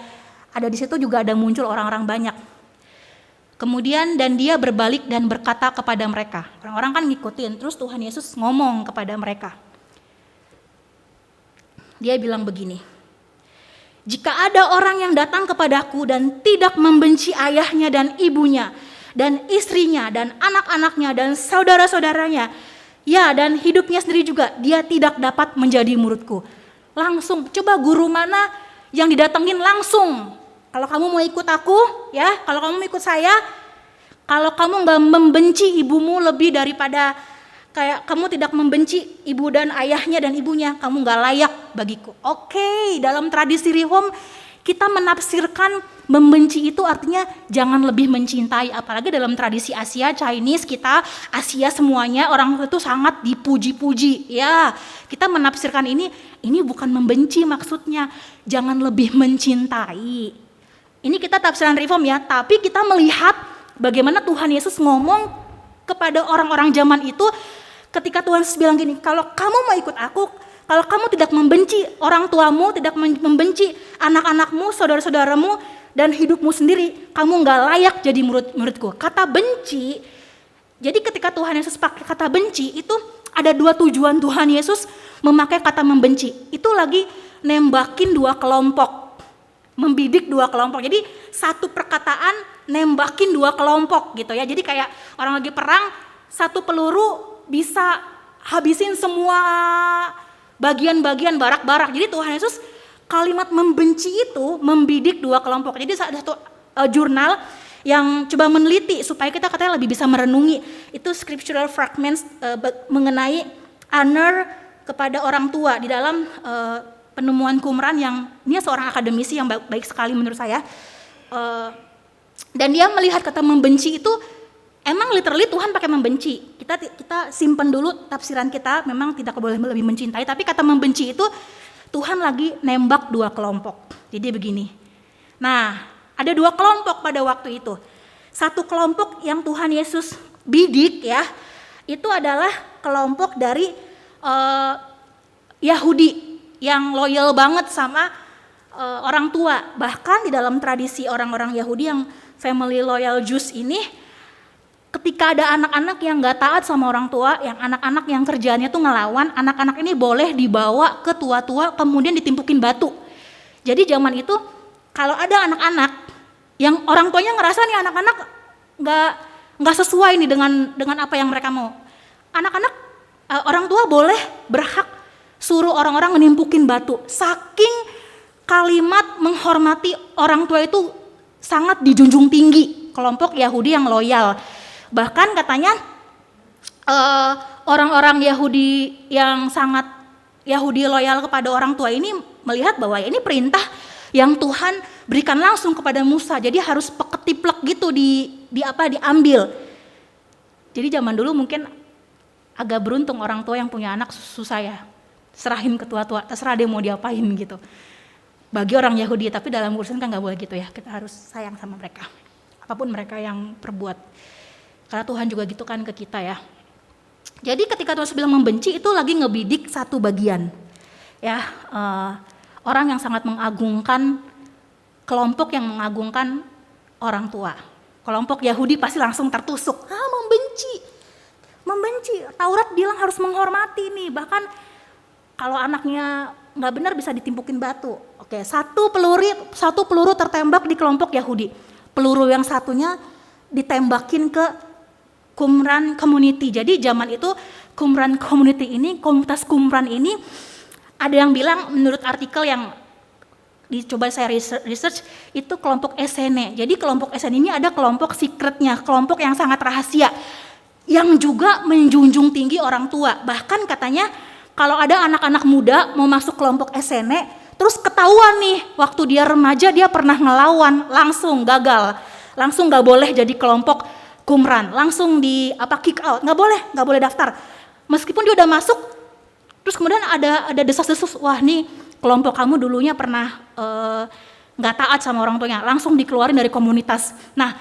ada di situ juga ada muncul orang-orang banyak. Kemudian dan dia berbalik dan berkata kepada mereka. Orang-orang kan ngikutin, terus Tuhan Yesus ngomong kepada mereka. Dia bilang begini, jika ada orang yang datang kepadaku dan tidak membenci ayahnya dan ibunya, dan istrinya, dan anak-anaknya, dan saudara-saudaranya, ya dan hidupnya sendiri juga, dia tidak dapat menjadi muridku. Langsung, coba guru mana yang didatengin langsung. Kalau kamu mau ikut aku, ya, kalau kamu mau ikut saya, kalau kamu gak membenci ibumu lebih daripada kayak kamu tidak membenci ibu dan ayahnya dan ibunya, kamu gak layak bagiku. Oke, dalam tradisi Reform kita menafsirkan membenci itu artinya jangan lebih mencintai. Apalagi dalam tradisi Asia, Chinese, kita Asia semuanya orang itu sangat dipuji-puji. Ya, kita menafsirkan ini bukan membenci maksudnya, jangan lebih mencintai. Ini kita tafsiran Reform ya, tapi kita melihat bagaimana Tuhan Yesus ngomong kepada orang-orang zaman itu ketika Tuhan Yesus bilang gini, kalau kamu mau ikut aku, kalau kamu tidak membenci orang tuamu, tidak membenci anak-anakmu, saudara-saudaramu, dan hidupmu sendiri, kamu gak layak jadi murid-muridku. Kata benci, jadi ketika Tuhan Yesus pakai kata benci, itu ada dua tujuan Tuhan Yesus memakai kata membenci. Itu lagi nembakin dua kelompok, membidik dua kelompok. Jadi satu perkataan nembakin dua kelompok gitu ya. Jadi kayak orang lagi perang, satu peluru bisa habisin semua bagian-bagian barak-barak. Jadi Tuhan Yesus kalimat membenci itu membidik dua kelompok. Jadi ada satu jurnal yang coba meneliti supaya kita katanya lebih bisa merenungi itu scriptural fragments mengenai honor kepada orang tua di dalam penemuan Qumran yang ini seorang akademisi yang baik sekali menurut saya. Dan dia melihat kata membenci itu emang literally Tuhan pakai membenci. Kita simpen dulu tafsiran kita, memang tidak boleh lebih mencintai, tapi kata membenci itu Tuhan lagi nembak dua kelompok. Jadi begini. Nah, ada dua kelompok pada waktu itu. Satu kelompok yang Tuhan Yesus bidik ya, itu adalah kelompok dari Yahudi yang loyal banget sama orang tua. Bahkan di dalam tradisi orang-orang Yahudi yang family loyal Jews ini, ketika ada anak-anak yang gak taat sama orang tua, yang anak-anak yang kerjaannya tuh ngelawan, anak-anak ini boleh dibawa ke tua-tua kemudian ditimpukin batu. Jadi zaman itu kalau ada anak-anak yang orang tuanya ngerasa nih anak-anak gak sesuai nih dengan apa yang mereka mau, anak-anak orang tua boleh berhak suruh orang-orang menimpukin batu. Saking kalimat menghormati orang tua itu sangat dijunjung tinggi kelompok Yahudi yang loyal. Bahkan katanya orang-orang Yahudi yang sangat Yahudi loyal kepada orang tua ini melihat bahwa ini perintah yang Tuhan berikan langsung kepada Musa. Jadi harus peketiplek gitu diambil. Jadi zaman dulu mungkin agak beruntung orang tua yang punya anak susah ya. Serahin ke tua-tua, terserah dia mau diapain gitu. Bagi orang Yahudi, tapi dalam urusan kan gak boleh gitu ya. Kita harus sayang sama mereka. Apapun mereka yang perbuat. Karena Tuhan juga gitu kan ke kita ya. Jadi ketika Tuhan bilang membenci itu lagi ngebidik satu bagian. Ya, orang yang sangat mengagungkan, kelompok yang mengagungkan orang tua. Kelompok Yahudi pasti langsung tertusuk. Membenci. Taurat bilang harus menghormati nih. Bahkan kalau anaknya nggak benar bisa ditimpukin batu. Oke, satu peluru tertembak di kelompok Yahudi. Peluru yang satunya ditembakin ke Qumran community. Jadi zaman itu Qumran community ini, komunitas Qumran ini ada yang bilang menurut artikel yang dicoba saya research itu kelompok Essene. Jadi kelompok Essene ini ada kelompok secretnya, kelompok yang sangat rahasia yang juga menjunjung tinggi orang tua. Bahkan katanya kalau ada anak-anak muda mau masuk kelompok Essene terus ketahuan nih waktu dia remaja dia pernah ngelawan, langsung gagal. Langsung gak boleh jadi kelompok Qumran, langsung kick out, nggak boleh daftar. Meskipun dia udah masuk, terus kemudian ada desas-desus, wah nih kelompok kamu dulunya pernah nggak taat sama orang tuanya, langsung dikeluarin dari komunitas. Nah,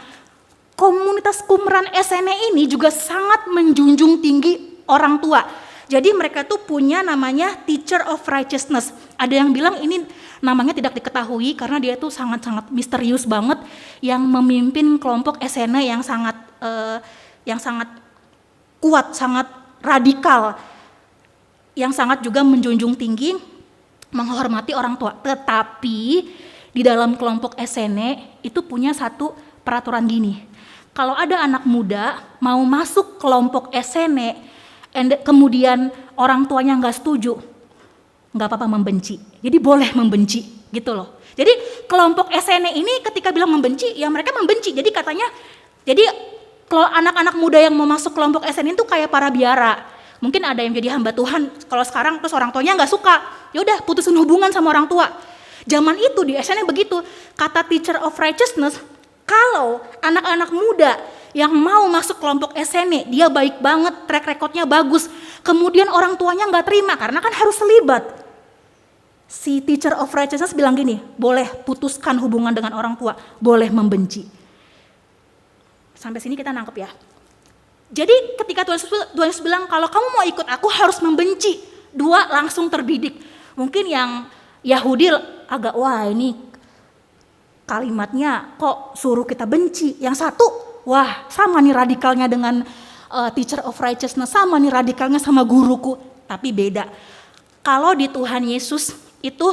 komunitas Qumran Essene ini juga sangat menjunjung tinggi orang tua. Jadi mereka tuh punya namanya Teacher of Righteousness. Ada yang bilang ini namanya tidak diketahui karena dia tuh sangat-sangat misterius banget yang memimpin kelompok Essene yang sangat kuat, sangat radikal, yang sangat juga menjunjung tinggi menghormati orang tua. Tetapi di dalam kelompok Essene itu punya satu peraturan gini. Kalau ada anak muda mau masuk kelompok Essene kemudian orang tuanya nggak setuju, nggak apa-apa membenci. Jadi boleh membenci gitu loh. Jadi kelompok Essene ini ketika bilang membenci, ya mereka membenci. Jadi katanya, jadi kalau anak-anak muda yang mau masuk kelompok Essene itu kayak para biara. Mungkin ada yang jadi hamba Tuhan kalau sekarang terus orang tuanya nggak suka, ya udah putusin hubungan sama orang tua. Zaman itu di SN begitu. Kata teacher of righteousness, kalau anak-anak muda yang mau masuk kelompok SN, dia baik banget, track recordnya bagus. Kemudian orang tuanya nggak terima karena kan harus terlibat. Si teacher of righteousness bilang gini, boleh putuskan hubungan dengan orang tua, boleh membenci. Sampai sini kita nangkep ya. Jadi ketika Tuhan Yesus bilang kalau kamu mau ikut aku harus membenci, dua langsung terbidik. Mungkin yang Yahudi agak wah ini kalimatnya kok suruh kita benci. Yang satu wah sama nih radikalnya dengan teacher of righteousness, sama nih radikalnya sama guruku. Tapi beda. Kalau di Tuhan Yesus itu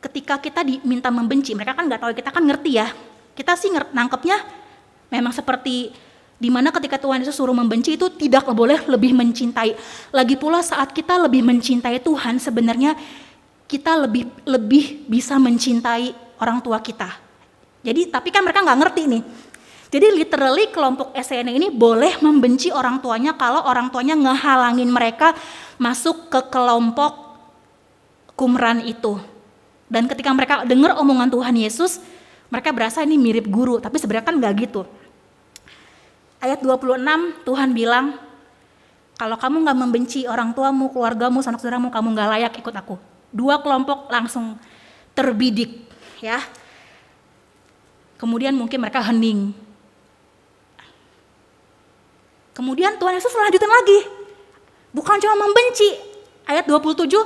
ketika kita diminta membenci, mereka kan nggak tahu, kita kan ngerti ya. Kita sih nangkepnya memang seperti dimana ketika Tuhan Yesus suruh membenci itu tidak boleh lebih mencintai. Lagi pula saat kita lebih mencintai Tuhan, sebenarnya kita lebih bisa mencintai orang tua kita. Jadi tapi kan mereka nggak ngerti nih. Jadi literally kelompok SN ini boleh membenci orang tuanya kalau orang tuanya ngehalangin mereka masuk ke kelompok Qumran itu. Dan ketika mereka dengar omongan Tuhan Yesus, mereka berasa ini mirip guru, tapi sebenarnya kan nggak gitu. Ayat 26 Tuhan bilang, kalau kamu gak membenci orang tuamu, keluargamu, sanak saudaramu, kamu gak layak ikut aku. Dua kelompok langsung terbidik ya. Kemudian mungkin mereka hening. Kemudian Tuhan Yesus lanjutin lagi. Bukan cuma membenci. Ayat 27,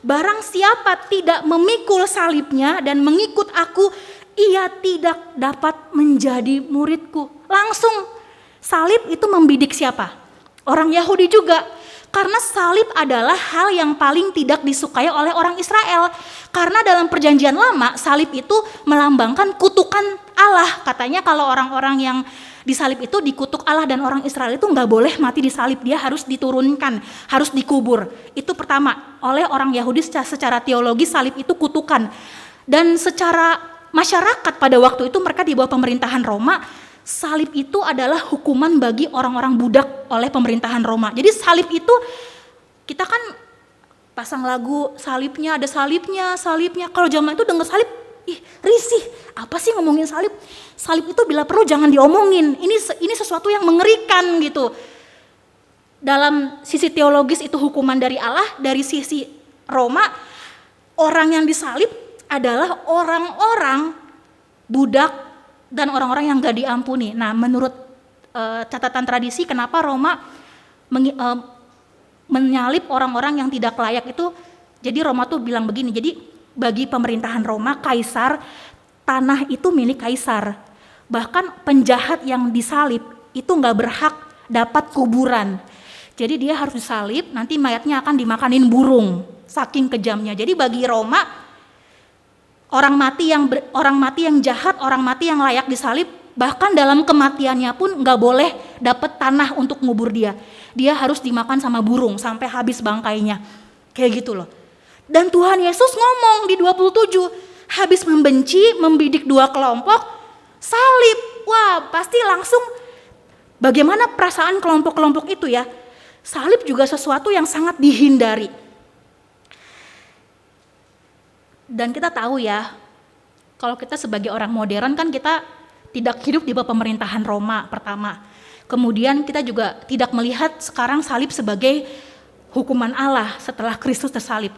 barang siapa tidak memikul salibnya dan mengikut aku, ia tidak dapat menjadi muridku. Langsung salib itu membidik siapa? Orang Yahudi juga. Karena salib adalah hal yang paling tidak disukai oleh orang Israel. Karena dalam perjanjian lama salib itu melambangkan kutukan Allah. Katanya kalau orang-orang yang disalib itu dikutuk Allah, dan orang Israel itu gak boleh mati disalib. Dia harus diturunkan, harus dikubur. Itu pertama, oleh orang Yahudi secara teologi salib itu kutukan. Dan secara masyarakat pada waktu itu mereka di bawah pemerintahan Roma, salib itu adalah hukuman bagi orang-orang budak oleh pemerintahan Roma. Jadi salib itu, kita kan pasang lagu salibnya, ada salibnya. Kalau zaman itu dengar salib, risih. Apa sih ngomongin salib? Salib itu bila perlu jangan diomongin. Ini sesuatu yang mengerikan gitu. Dalam sisi teologis itu hukuman dari Allah, dari sisi Roma, orang yang disalib adalah orang-orang budak dan orang-orang yang gak diampuni. Nah, menurut catatan tradisi, kenapa Roma menyalib orang-orang yang tidak layak itu? Jadi Roma tuh bilang begini, jadi bagi pemerintahan Roma, kaisar, tanah itu milik kaisar. Bahkan penjahat yang disalib itu gak berhak dapat kuburan. Jadi dia harus disalib, nanti mayatnya akan dimakanin burung, saking kejamnya. Jadi bagi Roma, orang mati yang jahat, orang mati yang layak disalib, bahkan dalam kematiannya pun nggak boleh dapat tanah untuk ngubur dia. Dia harus dimakan sama burung sampai habis bangkainya. Kayak gitu loh. Dan Tuhan Yesus ngomong di 27, habis membenci, membidik dua kelompok, salib. Wah, pasti langsung bagaimana perasaan kelompok-kelompok itu ya. Salib juga sesuatu yang sangat dihindari. Dan kita tahu ya, kalau kita sebagai orang modern kan kita tidak hidup di bawah pemerintahan Roma pertama. Kemudian kita juga tidak melihat sekarang salib sebagai hukuman Allah setelah Kristus tersalib.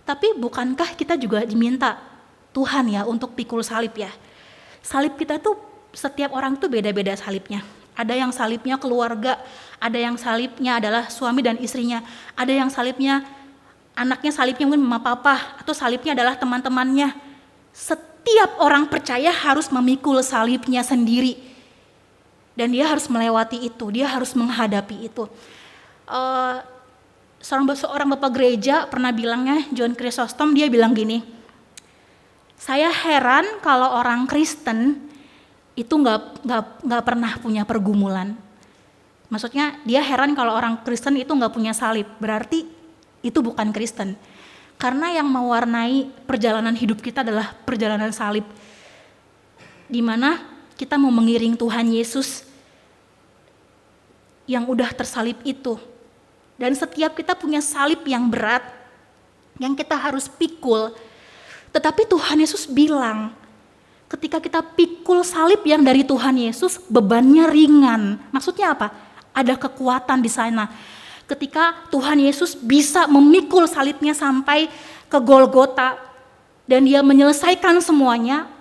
Tapi bukankah kita juga diminta Tuhan ya untuk pikul salib ya? Salib kita tuh setiap orang tuh beda-beda salibnya. Ada yang salibnya keluarga, ada yang salibnya adalah suami dan istrinya, ada yang salibnya anaknya, salibnya mungkin mama papa, atau salibnya adalah teman-temannya. Setiap orang percaya harus memikul salibnya sendiri. Dan dia harus melewati itu, dia harus menghadapi itu. Seorang bapak gereja pernah bilangnya, John Chrysostom, dia bilang gini, saya heran kalau orang Kristen itu nggak pernah punya pergumulan. Maksudnya dia heran kalau orang Kristen itu nggak punya salib, berarti itu bukan Kristen. Karena yang mewarnai perjalanan hidup kita adalah perjalanan salib. Di mana kita mau mengiring Tuhan Yesus yang udah tersalib itu. Dan setiap kita punya salib yang berat, yang kita harus pikul. Tetapi Tuhan Yesus bilang, ketika kita pikul salib yang dari Tuhan Yesus, bebannya ringan. Maksudnya apa? Ada kekuatan di sana. Ketika Tuhan Yesus bisa memikul salibnya sampai ke Golgota dan dia menyelesaikan semuanya,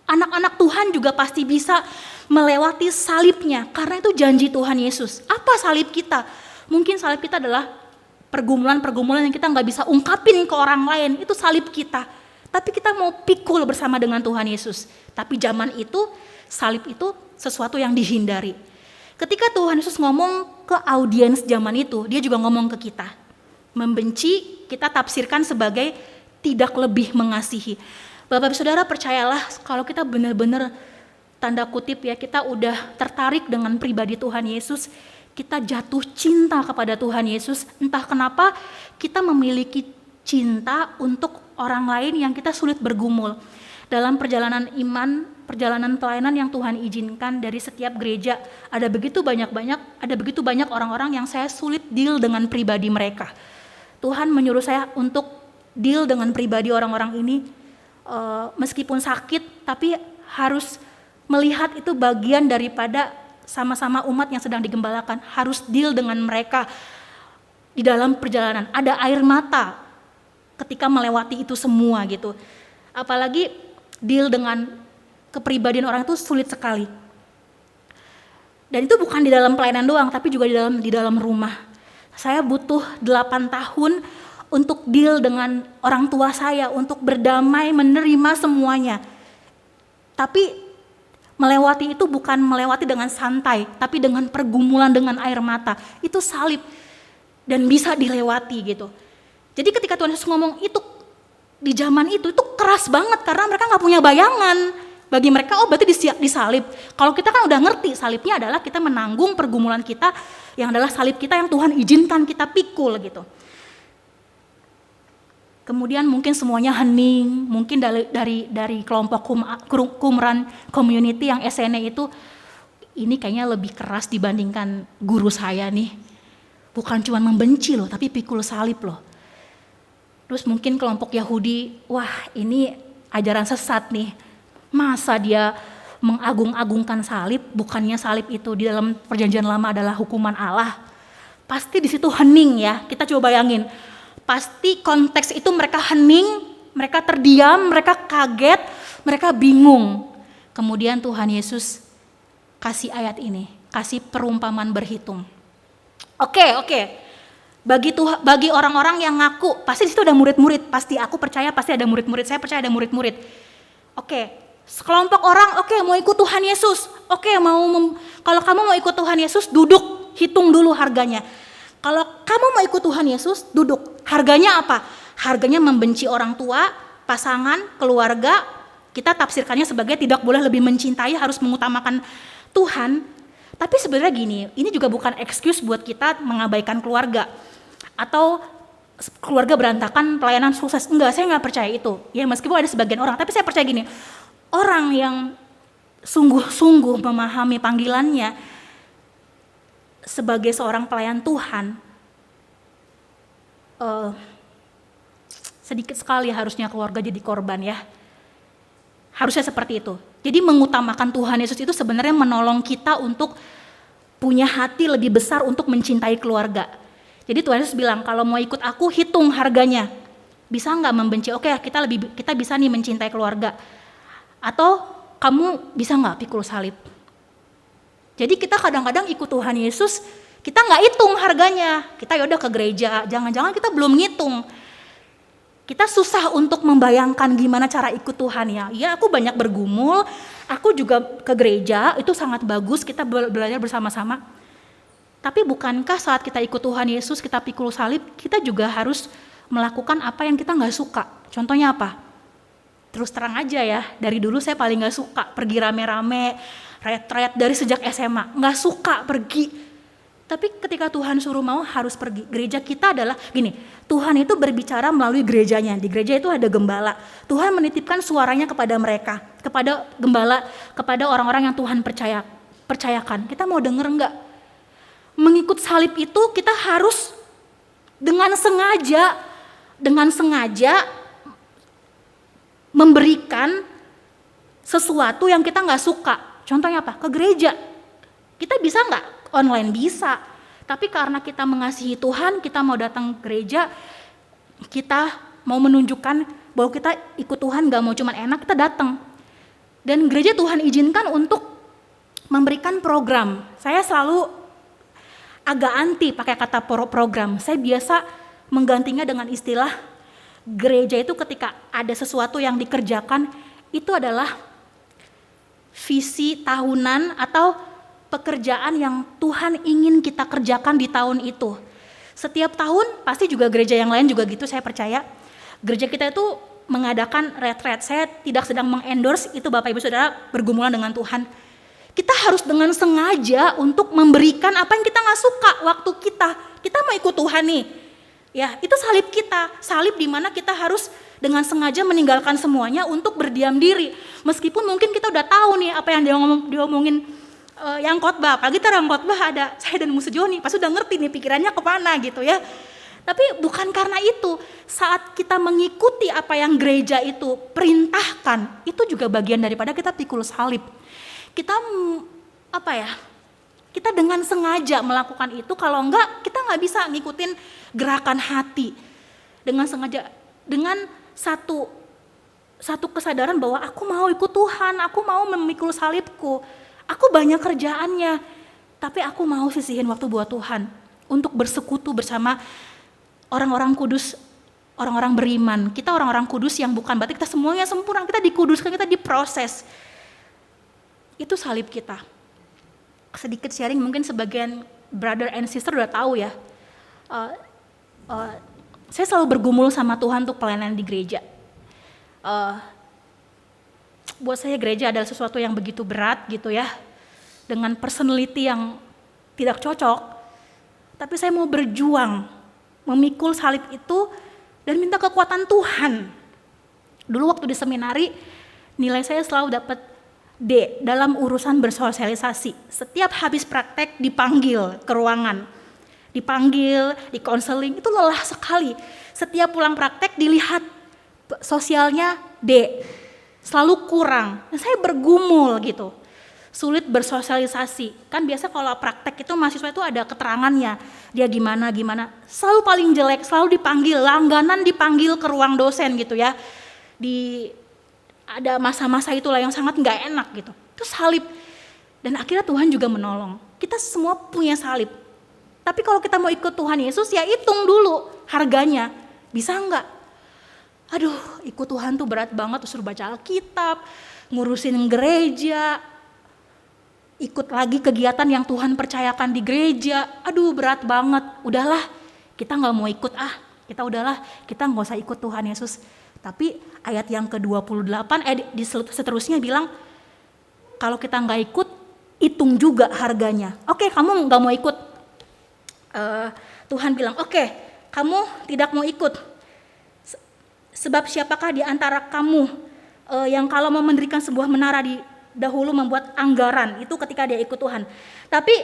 anak-anak Tuhan juga pasti bisa melewati salibnya, karena itu janji Tuhan Yesus. Apa salib kita? Mungkin salib kita adalah pergumulan-pergumulan yang kita nggak bisa ungkapin ke orang lain, itu salib kita. Tapi kita mau pikul bersama dengan Tuhan Yesus. Tapi zaman itu, salib itu sesuatu yang dihindari. Ketika Tuhan Yesus ngomong ke audiens zaman itu, dia juga ngomong ke kita. Membenci kita tafsirkan sebagai tidak lebih mengasihi. Bapak Ibu Saudara, percayalah kalau kita benar-benar tanda kutip ya, kita udah tertarik dengan pribadi Tuhan Yesus, kita jatuh cinta kepada Tuhan Yesus, entah kenapa kita memiliki cinta untuk orang lain yang kita sulit bergumul. Dalam perjalanan iman, perjalanan pelayanan yang Tuhan izinkan dari setiap gereja, ada begitu banyak orang-orang yang saya sulit deal dengan pribadi mereka. Tuhan menyuruh saya untuk deal dengan pribadi orang-orang ini, meskipun sakit, tapi harus melihat itu bagian daripada sama-sama umat yang sedang digembalakan, harus deal dengan mereka di dalam perjalanan. Ada air mata ketika melewati itu semua gitu. Apalagi deal dengan kepribadian orang itu sulit sekali. Dan itu bukan di dalam pelayanan doang, tapi juga di dalam rumah. Saya butuh 8 tahun untuk deal dengan orang tua saya, untuk berdamai, menerima semuanya. Tapi melewati itu bukan melewati dengan santai, tapi dengan pergumulan, dengan air mata. Itu salib dan bisa dilewati gitu. Jadi ketika Tuhan Yesus ngomong itu di zaman itu keras banget karena mereka nggak punya bayangan. Bagi mereka, oh berarti disalib. Kalau kita kan udah ngerti salibnya adalah kita menanggung pergumulan kita yang adalah salib kita yang Tuhan izinkan kita pikul gitu. Kemudian mungkin semuanya hening, mungkin dari kelompok Qumran community yang SNE itu, ini kayaknya lebih keras dibandingkan guru saya nih. Bukan cuma membenci loh, tapi pikul salib loh. Terus mungkin kelompok Yahudi, wah ini ajaran sesat nih. Masa dia mengagung-agungkan salib, bukannya salib itu di dalam perjanjian lama adalah hukuman Allah. Pasti di situ hening ya, kita coba bayangin. Pasti konteks itu mereka hening, mereka terdiam, mereka kaget, mereka bingung. Kemudian Tuhan Yesus kasih ayat ini, kasih perumpamaan berhitung. Oke. Bagi orang-orang yang ngaku, pasti di situ ada murid-murid, pasti aku percaya pasti ada murid-murid, saya percaya ada murid-murid. Oke, sekelompok orang, oke, mau ikut Tuhan Yesus. Oke, kalau kamu mau ikut Tuhan Yesus, duduk, hitung dulu harganya. Kalau kamu mau ikut Tuhan Yesus, duduk. Harganya apa? Harganya membenci orang tua, pasangan, keluarga. Kita tafsirkannya sebagai tidak boleh lebih mencintai, harus mengutamakan Tuhan. Tapi sebenarnya gini, ini juga bukan excuse buat kita mengabaikan keluarga. Atau keluarga berantakan, pelayanan sukses. Enggak, saya nggak percaya itu. Ya meskipun ada sebagian orang, tapi saya percaya gini. Orang yang sungguh-sungguh memahami panggilannya, sebagai seorang pelayan Tuhan, sedikit sekali harusnya keluarga jadi korban ya. Harusnya seperti itu. Jadi mengutamakan Tuhan Yesus itu sebenarnya menolong kita untuk punya hati lebih besar untuk mencintai keluarga. Jadi Tuhan Yesus bilang, kalau mau ikut aku hitung harganya. Bisa nggak membenci? Oke, kita bisa nih mencintai keluarga. Atau kamu bisa nggak pikul salib? Jadi kita kadang-kadang ikut Tuhan Yesus, kita nggak hitung harganya. Kita yaudah ke gereja, jangan-jangan kita belum ngitung. Kita susah untuk membayangkan gimana cara ikut Tuhan ya. Ya aku banyak bergumul, aku juga ke gereja, itu sangat bagus, kita belajar bersama-sama. Tapi bukankah saat kita ikut Tuhan Yesus, kita pikul salib, kita juga harus melakukan apa yang kita nggak suka. Contohnya apa? Terus terang aja ya, dari dulu saya paling nggak suka pergi rame-rame, retret dari sejak SMA, nggak suka pergi. Tapi ketika Tuhan suruh mau harus pergi. Gereja kita adalah gini, Tuhan itu berbicara melalui gerejanya. Di gereja itu ada gembala. Tuhan menitipkan suaranya kepada mereka, kepada gembala, kepada orang-orang yang Tuhan percayakan. Kita mau denger enggak? Mengikut salib itu kita harus dengan sengaja memberikan sesuatu yang kita nggak suka. Contohnya apa? Ke gereja. Kita bisa nggak? Online bisa. Tapi karena kita mengasihi Tuhan, kita mau datang ke gereja, kita mau menunjukkan bahwa kita ikut Tuhan, nggak mau cuman enak, kita datang. Dan gereja Tuhan izinkan untuk memberikan program. Saya selalu agak anti pakai kata program. Saya biasa menggantinya dengan istilah gereja itu ketika ada sesuatu yang dikerjakan, itu adalah visi tahunan atau pekerjaan yang Tuhan ingin kita kerjakan di tahun itu. Setiap tahun pasti juga gereja yang lain juga gitu, saya percaya. Gereja kita itu mengadakan retreat. Saya tidak sedang mengendorse itu, Bapak Ibu Saudara, bergumulan dengan Tuhan. Kita harus dengan sengaja untuk memberikan apa yang kita gak suka waktu kita mau ikut Tuhan nih. Ya, itu salib kita, salib di mana kita harus dengan sengaja meninggalkan semuanya untuk berdiam diri. Meskipun mungkin kita udah tahu nih apa yang diomongin yang khotbah, apalagi terang khotbah ada saya dan Musa Joni, pas udah ngerti nih pikirannya kemana gitu ya. Tapi bukan karena itu, saat kita mengikuti apa yang gereja itu perintahkan, itu juga bagian daripada kita pikul salib. Kita kita dengan sengaja melakukan itu, kalau enggak kita nggak bisa ngikutin gerakan hati. Dengan sengaja, dengan satu kesadaran bahwa aku mau ikut Tuhan, aku mau memikul salibku. Aku banyak kerjaannya, tapi aku mau sisihin waktu buat Tuhan untuk bersekutu bersama orang-orang kudus, orang-orang beriman. Kita orang-orang kudus yang bukan berarti kita semuanya sempurna, kita dikuduskan, kita diproses. Itu salib kita. Sedikit sharing, mungkin sebagian brother and sister udah tahu ya. Saya selalu bergumul sama Tuhan untuk pelayanan di gereja. Buat saya gereja adalah sesuatu yang begitu berat gitu ya, dengan personality yang tidak cocok, tapi saya mau berjuang, memikul salib itu dan minta kekuatan Tuhan. Dulu waktu di seminari, nilai saya selalu dapat D dalam urusan bersosialisasi. Setiap habis praktek dipanggil ke ruangan, dipanggil, di konseling, itu lelah sekali. Setiap pulang praktek dilihat sosialnya D, selalu kurang. Dan saya bergumul gitu, sulit bersosialisasi. Kan biasa kalau praktek itu mahasiswa itu ada keterangannya, dia gimana, selalu paling jelek, selalu dipanggil, langganan dipanggil ke ruang dosen gitu ya. Ada masa-masa itulah yang sangat gak enak gitu. Itu salib. Dan akhirnya Tuhan juga menolong. Kita semua punya salib. Tapi kalau kita mau ikut Tuhan Yesus, ya hitung dulu harganya. Bisa enggak? Aduh, ikut Tuhan tuh berat banget, suruh baca Alkitab, ngurusin gereja, ikut lagi kegiatan yang Tuhan percayakan di gereja. Aduh, berat banget. Udahlah, kita gak mau ikut kita gak usah ikut Tuhan Yesus. Tapi ayat yang ke-28 di seterusnya bilang, kalau kita gak ikut, hitung juga harganya. Oke, kamu gak mau ikut. Tuhan bilang, oke, kamu tidak mau ikut. Sebab siapakah di antara kamu yang kalau mau mendirikan sebuah menara dahulu membuat anggaran, itu ketika dia ikut Tuhan. Tapi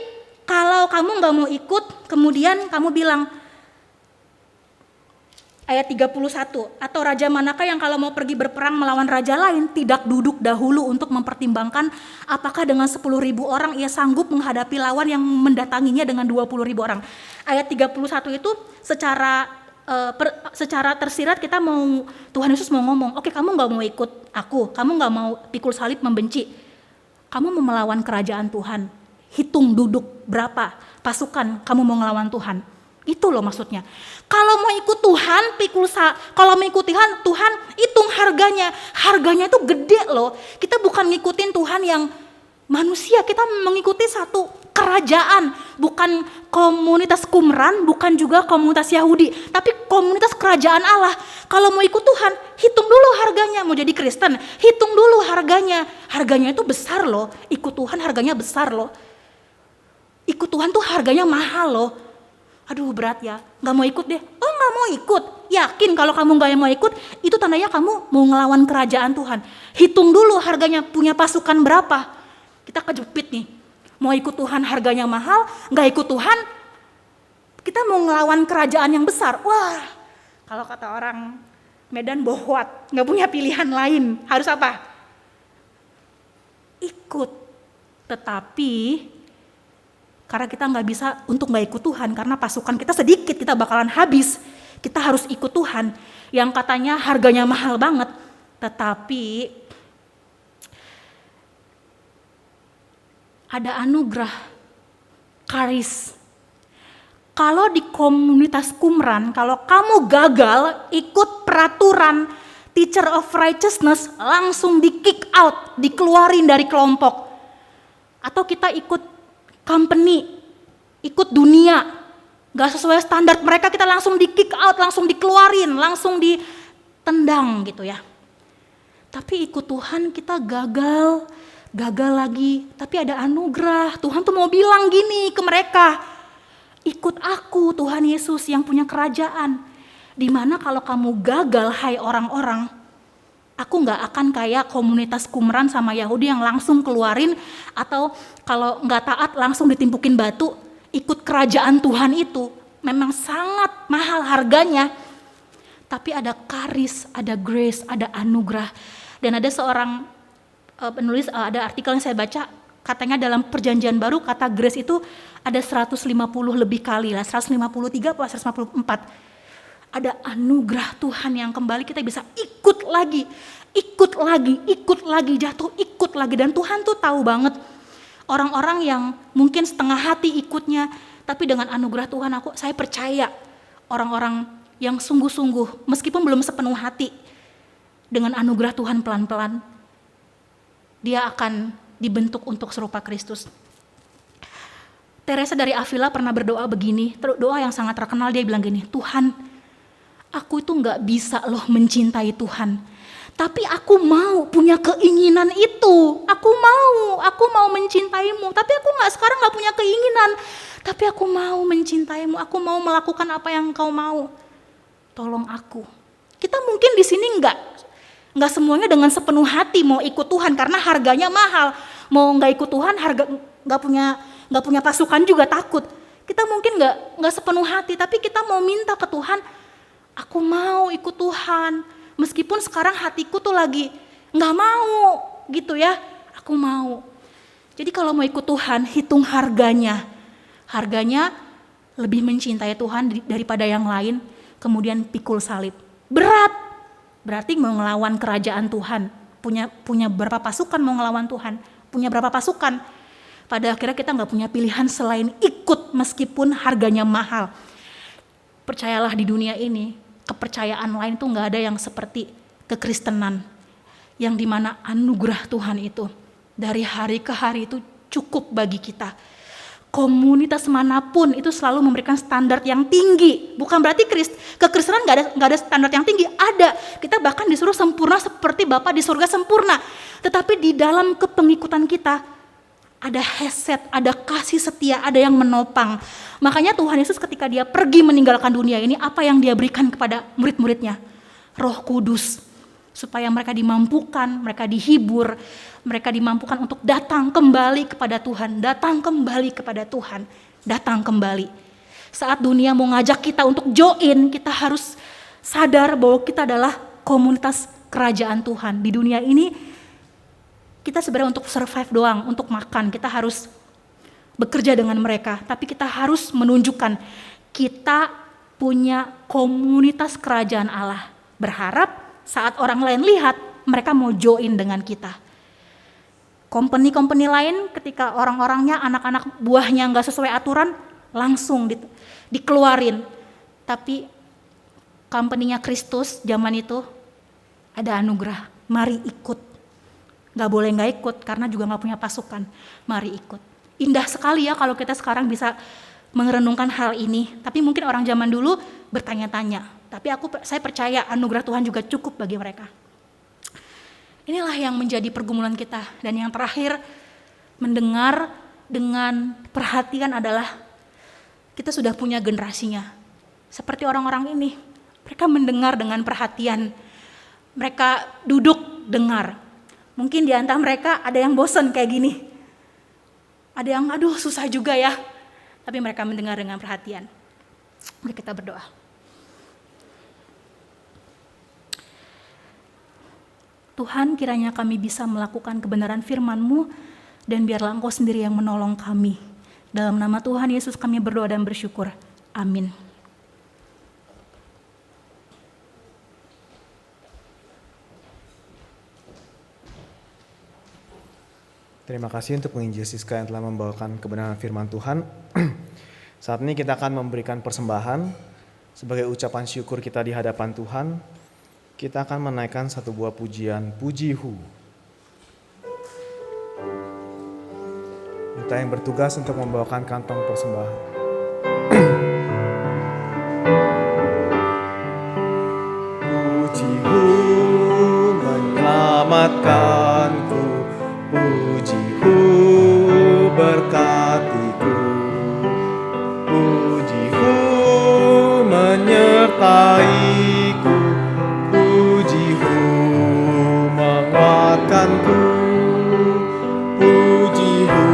kalau kamu gak mau ikut, kemudian kamu bilang, ayat 31, atau raja manakah yang kalau mau pergi berperang melawan raja lain tidak duduk dahulu untuk mempertimbangkan apakah dengan 10.000 orang ia sanggup menghadapi lawan yang mendatanginya dengan 20.000 orang. Ayat 31 itu secara tersirat kita mau, Tuhan Yesus mau ngomong, oke, kamu gak mau ikut aku, kamu gak mau pikul salib membenci, kamu mau melawan kerajaan Tuhan, hitung duduk berapa pasukan kamu mau ngelawan Tuhan. Itu loh maksudnya. Kalau mau ikut Tuhan, kalau mau ikut Tuhan, hitung harganya. Harganya itu gede loh. Kita bukan ngikutin Tuhan yang manusia, kita mengikuti satu kerajaan. Bukan komunitas Qumran, bukan juga komunitas Yahudi, tapi komunitas kerajaan Allah. Kalau mau ikut Tuhan, hitung dulu harganya. Mau jadi Kristen, hitung dulu harganya. Harganya itu besar loh. Ikut Tuhan harganya besar loh. Ikut Tuhan tuh harganya mahal loh. Aduh, berat ya, gak mau ikut deh. Oh, gak mau ikut? Yakin kalau kamu gak mau ikut, itu tandanya kamu mau ngelawan kerajaan Tuhan. Hitung dulu harganya, punya pasukan berapa. Kita kejepit nih, mau ikut Tuhan harganya mahal, gak ikut Tuhan, kita mau ngelawan kerajaan yang besar. Wah, kalau kata orang medan bohwat, nggak punya pilihan lain. Harus apa? Ikut. Tetapi karena kita nggak bisa untuk nggak ikut Tuhan, karena pasukan kita sedikit, kita bakalan habis. Kita harus ikut Tuhan yang katanya harganya mahal banget. Tetapi ada anugerah, karis. Kalau di komunitas Qumran, kalau kamu gagal ikut peraturan teacher of righteousness, langsung di kick out, dikeluarin dari kelompok. Atau kita ikut company, ikut dunia, gak sesuai standar mereka, kita langsung di kick out, langsung dikeluarin, langsung ditendang gitu ya. Tapi ikut Tuhan kita gagal lagi, tapi ada anugerah. Tuhan tuh mau bilang gini ke mereka, ikut aku Tuhan Yesus yang punya kerajaan. Dimana kalau kamu gagal, hai orang-orang, aku gak akan kayak komunitas Qumran sama Yahudi yang langsung keluarin, atau kalau gak taat langsung ditimpukin batu. Ikut kerajaan Tuhan itu memang sangat mahal harganya. Tapi ada karis, ada grace, ada anugerah. Dan ada seorang penulis, ada artikel yang saya baca, katanya dalam perjanjian baru kata grace itu ada 150 lebih kali lah, 153 atau 154. Ada anugerah Tuhan yang kembali kita bisa ikut lagi, jatuh ikut lagi. Dan Tuhan tuh tahu banget orang-orang yang mungkin setengah hati ikutnya, tapi dengan anugerah Tuhan saya percaya orang-orang yang sungguh-sungguh meskipun belum sepenuh hati, dengan anugerah Tuhan pelan-pelan dia akan dibentuk untuk serupa Kristus. Teresa dari Avila pernah berdoa begini, doa yang sangat terkenal. Dia bilang gini, Tuhan, aku itu gak bisa loh mencintai Tuhan, tapi aku mau punya keinginan itu. Aku mau mencintaimu, tapi aku sekarang gak punya keinginan, tapi aku mau mencintaimu, aku mau melakukan apa yang engkau mau. Tolong aku. Kita mungkin di sini nggak semuanya dengan sepenuh hati mau ikut Tuhan karena harganya mahal. Mau nggak ikut Tuhan, nggak punya pasukan juga takut. Kita mungkin nggak sepenuh hati, tapi kita mau minta ke Tuhan, aku mau ikut Tuhan. Meskipun sekarang hatiku tuh lagi nggak mau gitu ya, aku mau. Jadi kalau mau ikut Tuhan, hitung harganya. Harganya lebih mencintai Tuhan daripada yang lain, kemudian pikul salib. Berat, berarti mau ngelawan kerajaan Tuhan. Punya berapa pasukan mau ngelawan Tuhan? Punya berapa pasukan? Pada akhirnya kita nggak punya pilihan selain ikut meskipun harganya mahal. Percayalah, di dunia ini kepercayaan lain tuh nggak ada yang seperti kekristenan, yang dimana anugerah Tuhan itu dari hari ke hari itu cukup bagi kita. Komunitas manapun itu selalu memberikan standar yang tinggi. Bukan berarti kekristenan nggak ada standar yang tinggi. Ada. Kita bahkan disuruh sempurna seperti Bapa di surga sempurna. Tetapi di dalam kepengikutan kita ada hesed, ada kasih setia, ada yang menopang. Makanya Tuhan Yesus ketika dia pergi meninggalkan dunia ini, apa yang dia berikan kepada murid-muridnya? Roh Kudus. Supaya mereka dimampukan, mereka dihibur, mereka dimampukan untuk datang kembali kepada Tuhan, datang kembali kepada Tuhan, datang kembali. Saat dunia mau ngajak kita untuk join, kita harus sadar bahwa kita adalah komunitas kerajaan Tuhan. Di dunia ini kita sebenarnya untuk survive doang, untuk makan, kita harus bekerja dengan mereka, tapi kita harus menunjukkan kita punya komunitas kerajaan Allah. Berharap saat orang lain lihat, mereka mau join dengan kita. Company lain ketika orang-orangnya, anak-anak buahnya gak sesuai aturan, langsung dikeluarin. Tapi company-nya Kristus zaman itu ada anugerah, mari ikut. Gak boleh gak ikut karena juga gak punya pasukan, mari ikut. Indah sekali ya kalau kita sekarang bisa merenungkan hal ini. Tapi mungkin orang zaman dulu bertanya-tanya. Tapi saya percaya anugerah Tuhan juga cukup bagi mereka. Inilah yang menjadi pergumulan kita. Dan yang terakhir, mendengar dengan perhatian adalah kita sudah punya generasinya. Seperti orang-orang ini, mereka mendengar dengan perhatian. Mereka duduk dengar. Mungkin di antara mereka ada yang bosan kayak gini. Ada yang aduh susah juga ya. Tapi mereka mendengar dengan perhatian. Mari kita berdoa. Tuhan, kiranya kami bisa melakukan kebenaran firman-Mu, dan biarlah Engkau sendiri yang menolong kami. Dalam nama Tuhan Yesus kami berdoa dan bersyukur. Amin. Terima kasih untuk penginjil Siska yang telah membawakan kebenaran firman Tuhan. Saat ini kita akan memberikan persembahan sebagai ucapan syukur kita di hadapan Tuhan. Kita akan menaikkan satu buah pujian, Puji-Hu. Kita yang bertugas untuk membawakan kantong persembahan. Puji-Hu menyelamatkanku, Puji-Hu berkatiku, Puji-Hu menyertaiku, Puji-Hu menguatkanku, Puji-Hu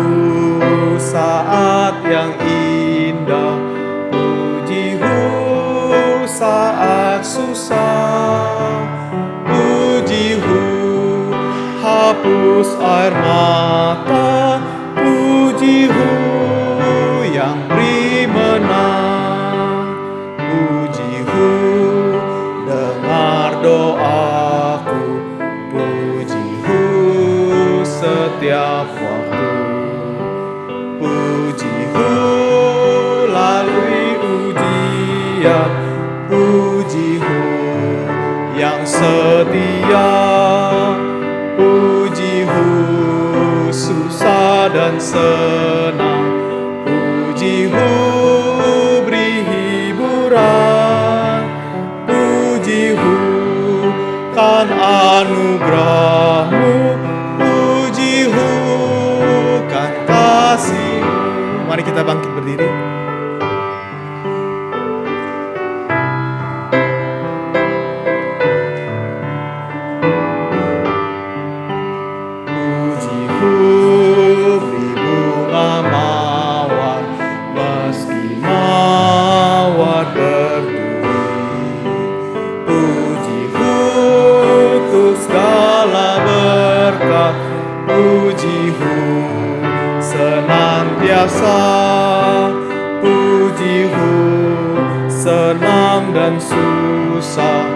saat yang indah, Puji-Hu saat susah, Puji-Hu hapus air mata, Puji-Hu yang beri menang, Puji-Hu dengar doaku, Puji-Hu setiap waktu, Puji-Hu lalui ujian, Puji-Hu yang setia, Puji-Hu susah dan senang, Puji-Hu beri hiburan, Puji-Hu kan anugerah-Mu, Puji-Hu kan kasih-Mu. Mari kita bangkit berdiri. Puji-Hu senantiasa, Puji-Hu senang dan susah,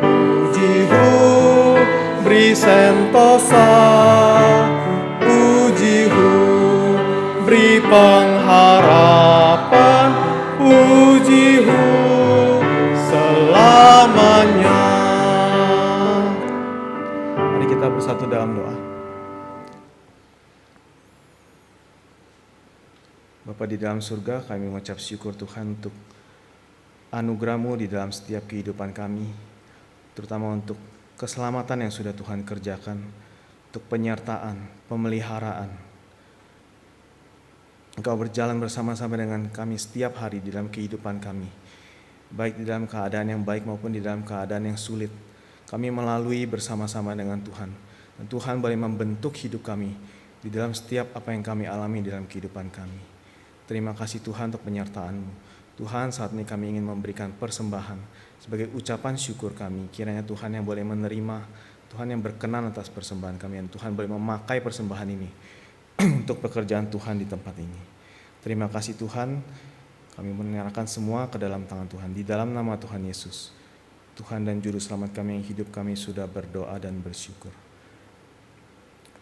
Puji-Hu beri sentosa, Puji-Hu beri pengharapan, Puji-Hu selamanya. Mari kita bersatu dalam doa. Bapa di dalam surga, kami mengucap syukur Tuhan untuk anugerah-Mu di dalam setiap kehidupan kami, terutama untuk keselamatan yang sudah Tuhan kerjakan, untuk penyertaan, pemeliharaan. Engkau berjalan bersama-sama dengan kami setiap hari di dalam kehidupan kami, baik di dalam keadaan yang baik maupun di dalam keadaan yang sulit. Kami melalui bersama-sama dengan Tuhan, dan Tuhan boleh membentuk hidup kami di dalam setiap apa yang kami alami di dalam kehidupan kami. Terima kasih Tuhan untuk penyertaan-Mu. Tuhan, saat ini kami ingin memberikan persembahan sebagai ucapan syukur kami. Kiranya Tuhan yang boleh menerima, Tuhan yang berkenan atas persembahan kami, dan Tuhan boleh memakai persembahan ini untuk pekerjaan Tuhan di tempat ini. Terima kasih Tuhan, kami menyerahkan semua ke dalam tangan Tuhan. Di dalam nama Tuhan Yesus, Tuhan dan Juru Selamat kami yang hidup, kami sudah berdoa dan bersyukur.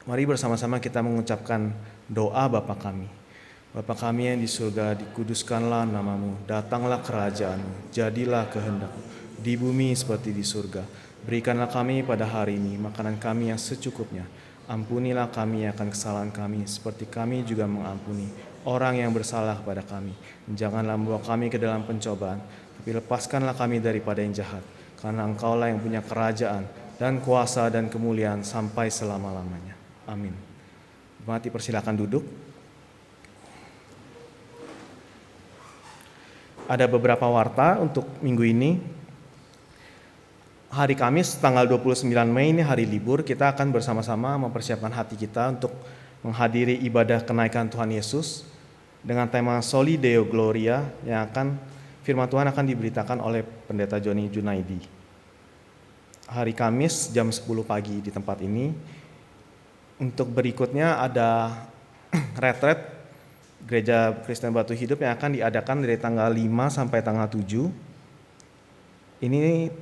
Mari bersama-sama kita mengucapkan doa Bapa kami. Bapa kami yang di surga, dikuduskanlah nama-Mu, datanglah kerajaan-Mu, jadilah kehendak-Mu, di bumi seperti di surga. Berikanlah kami pada hari ini makanan kami yang secukupnya. Ampunilah kami akan kesalahan kami, seperti kami juga mengampuni orang yang bersalah kepada kami. Janganlah membawa kami ke dalam pencobaan, tapi lepaskanlah kami daripada yang jahat. Karena Engkaulah yang punya kerajaan dan kuasa dan kemuliaan sampai selama-lamanya. Amin. Mari persilakan duduk. Ada beberapa warta untuk minggu ini. Hari Kamis tanggal 29 Mei ini hari libur. Kita akan bersama-sama mempersiapkan hati kita untuk menghadiri ibadah kenaikan Tuhan Yesus dengan tema Soli Deo Gloria, yang firman Tuhan akan diberitakan oleh Pendeta Joni Junaidi. hari Kamis jam 10 pagi di tempat ini. Untuk berikutnya ada retret Gereja Kristen Batu Hidup yang akan diadakan dari tanggal 5 sampai tanggal 7. Ini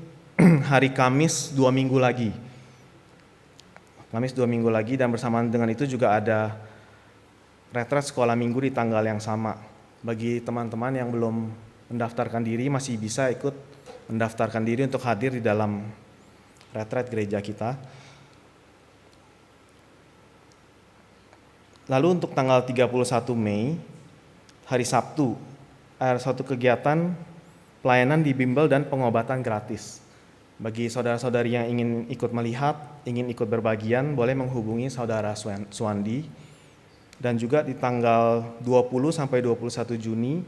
hari Kamis 2 minggu lagi. Kamis 2 minggu lagi, dan bersamaan dengan itu juga ada retret sekolah minggu di tanggal yang sama. Bagi teman-teman yang belum mendaftarkan diri, masih bisa ikut mendaftarkan diri untuk hadir di dalam retret gereja kita. Lalu untuk tanggal 31 Mei, hari Sabtu, ada suatu kegiatan pelayanan di bimbel dan pengobatan gratis. Bagi saudara-saudari yang ingin ikut melihat, ingin ikut berbagian, boleh menghubungi saudara Suwandi. Dan juga di tanggal 20 sampai 21 Juni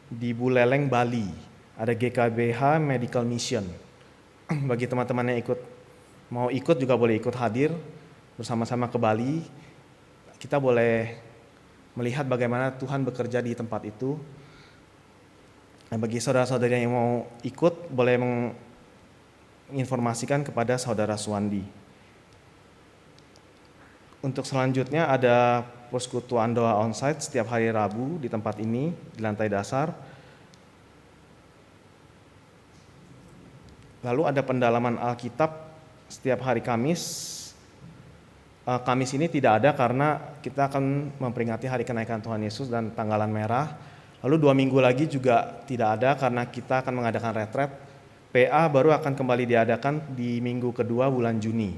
di Buleleng, Bali, ada GKBH Medical Mission. Bagi teman-teman yang mau ikut juga boleh ikut hadir bersama-sama ke Bali. Kita boleh melihat bagaimana Tuhan bekerja di tempat itu. Nah, bagi saudara-saudari yang mau ikut, boleh menginformasikan kepada saudara Suwandi. Untuk selanjutnya ada persekutuan doa onsite setiap hari Rabu di tempat ini, di lantai dasar. Lalu ada pendalaman Alkitab setiap hari Kamis. Kamis ini tidak ada karena kita akan memperingati hari kenaikan Tuhan Yesus dan tanggalan merah. Lalu 2 minggu lagi juga tidak ada karena kita akan mengadakan retret. PA baru akan kembali diadakan di minggu kedua bulan Juni.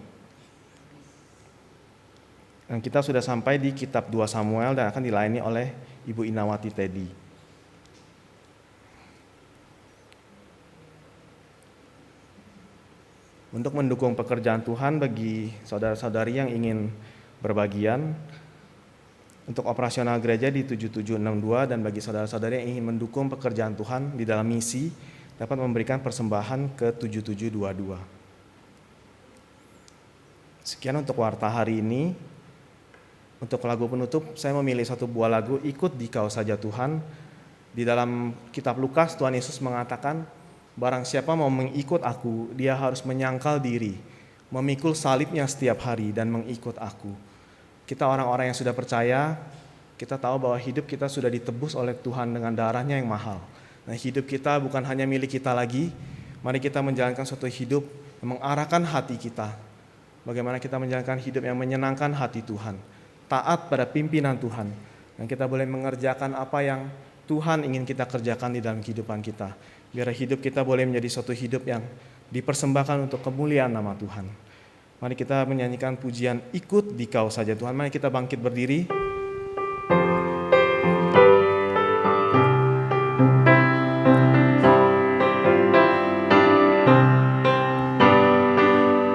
Dan kita sudah sampai di kitab 2 Samuel dan akan dilayani oleh Ibu Inawati Teddy. Untuk mendukung pekerjaan Tuhan bagi saudara-saudari yang ingin berbagian, untuk operasional gereja di 7762, dan bagi saudara-saudari yang ingin mendukung pekerjaan Tuhan di dalam misi, dapat memberikan persembahan ke 7722. Sekian untuk warta hari ini. Untuk lagu penutup, saya memilih satu buah lagu, Ikut Dikau Saja Tuhan. Di dalam kitab Lukas, Tuhan Yesus mengatakan, barang siapa mau mengikut aku, dia harus menyangkal diri, memikul salibnya setiap hari dan mengikut aku. Kita orang-orang yang sudah percaya, kita tahu bahwa hidup kita sudah ditebus oleh Tuhan dengan darahnya yang mahal. Nah, hidup kita bukan hanya milik kita lagi. Mari kita menjalankan suatu hidup yang mengarahkan hati kita. Bagaimana kita menjalankan hidup yang menyenangkan hati Tuhan, taat pada pimpinan Tuhan, dan kita boleh mengerjakan apa yang Tuhan ingin kita kerjakan di dalam kehidupan kita. Biar hidup kita boleh menjadi suatu hidup yang dipersembahkan untuk kemuliaan nama Tuhan. Mari kita menyanyikan pujian Ikut Dikau Saja Tuhan. Mari kita bangkit berdiri.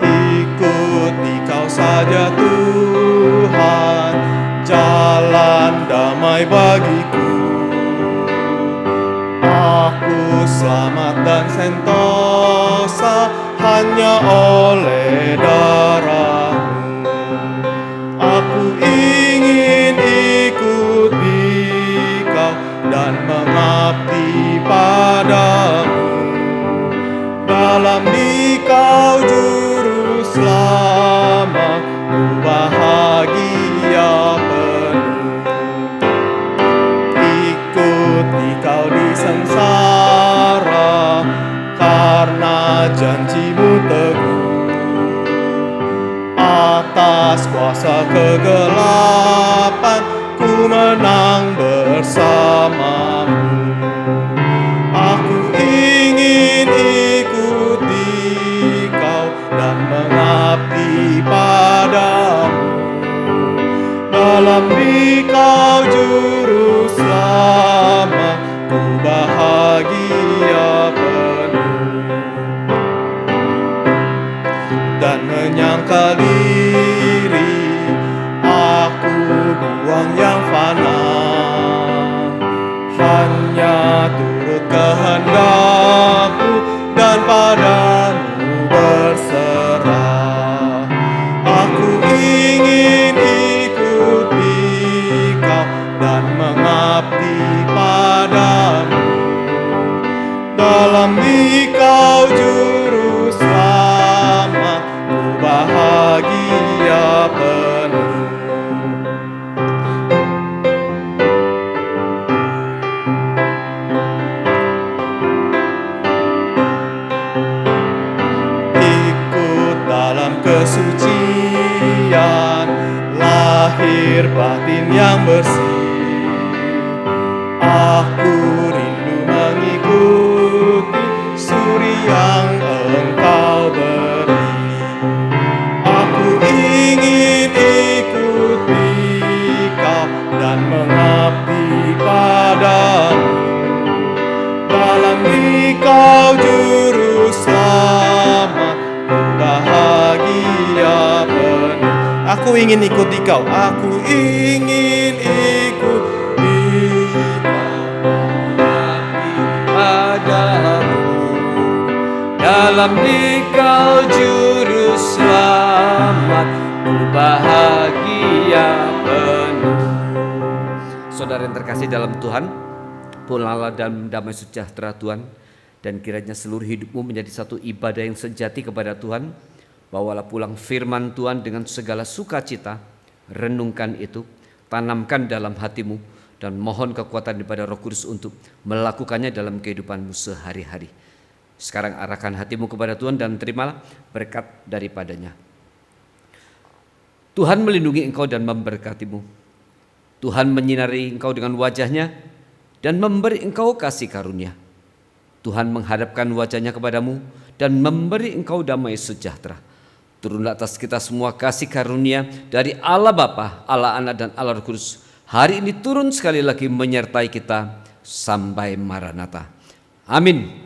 Ikut Dikau saja Tuhan, jalan damai bagiku. Aku selamat dan sentosa hanya oleh darah-Mu. Aku ingin ikut Dikau dan mengabdi padamu. Dalam Dikau juru selamat, ku bahagia penuh. Ikut Dikau di sengsara, karena janji-Mu teguh. Atas kuasa kegelapan, ku menang bersama-Mu. Aku ingin ikut Dikau dan mengabdi padamu. Dalam Dikau juru selamat, ku bahagia penuh. Dan menyangkal diri, aku buang yang fana, hanya turut kehendak-Mu dan padamu berserah. Aku ingin ikut Dikau dan mengabdi padamu. Dalam Dikau juru selamat, dan mengabdi padamu. Dalam Dikau juru selamat, bahagia penuh. Aku ingin ikut Dikau, aku ingin ikut Dikau, mengabdi padamu. Dalam Dikau juru selamat, bahagia penuh. Saudara yang terkasih dalam Tuhan, pulanglah dalam damai sejahtera Tuhan, dan kiranya seluruh hidupmu menjadi satu ibadah yang sejati kepada Tuhan. Bawalah pulang firman Tuhan dengan segala sukacita, renungkan itu, tanamkan dalam hatimu, dan mohon kekuatan daripada Roh Kudus untuk melakukannya dalam kehidupanmu sehari-hari. Sekarang arahkan hatimu kepada Tuhan dan terimalah berkat daripadanya. Tuhan melindungi engkau dan memberkatimu. Tuhan menyinari engkau dengan wajahnya dan memberi engkau kasih karunia. Tuhan menghadapkan wajahnya kepadamu dan memberi engkau damai sejahtera. Turunlah atas kita semua kasih karunia dari Allah Bapa, Allah Anak dan Allah Roh Kudus. Hari ini turun sekali lagi menyertai kita sampai Maranatha. Amin.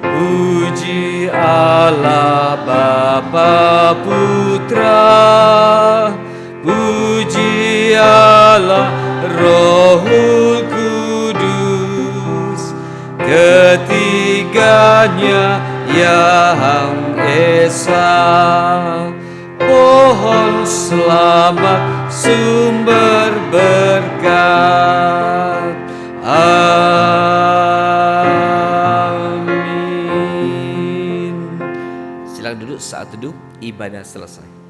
Puji Allah Bapa Putra, puji Allah Rohul Kudus, ketiganya yang esa. Pohon selamat sumber berkat. Silakan duduk, saat teduh ibadah selesai.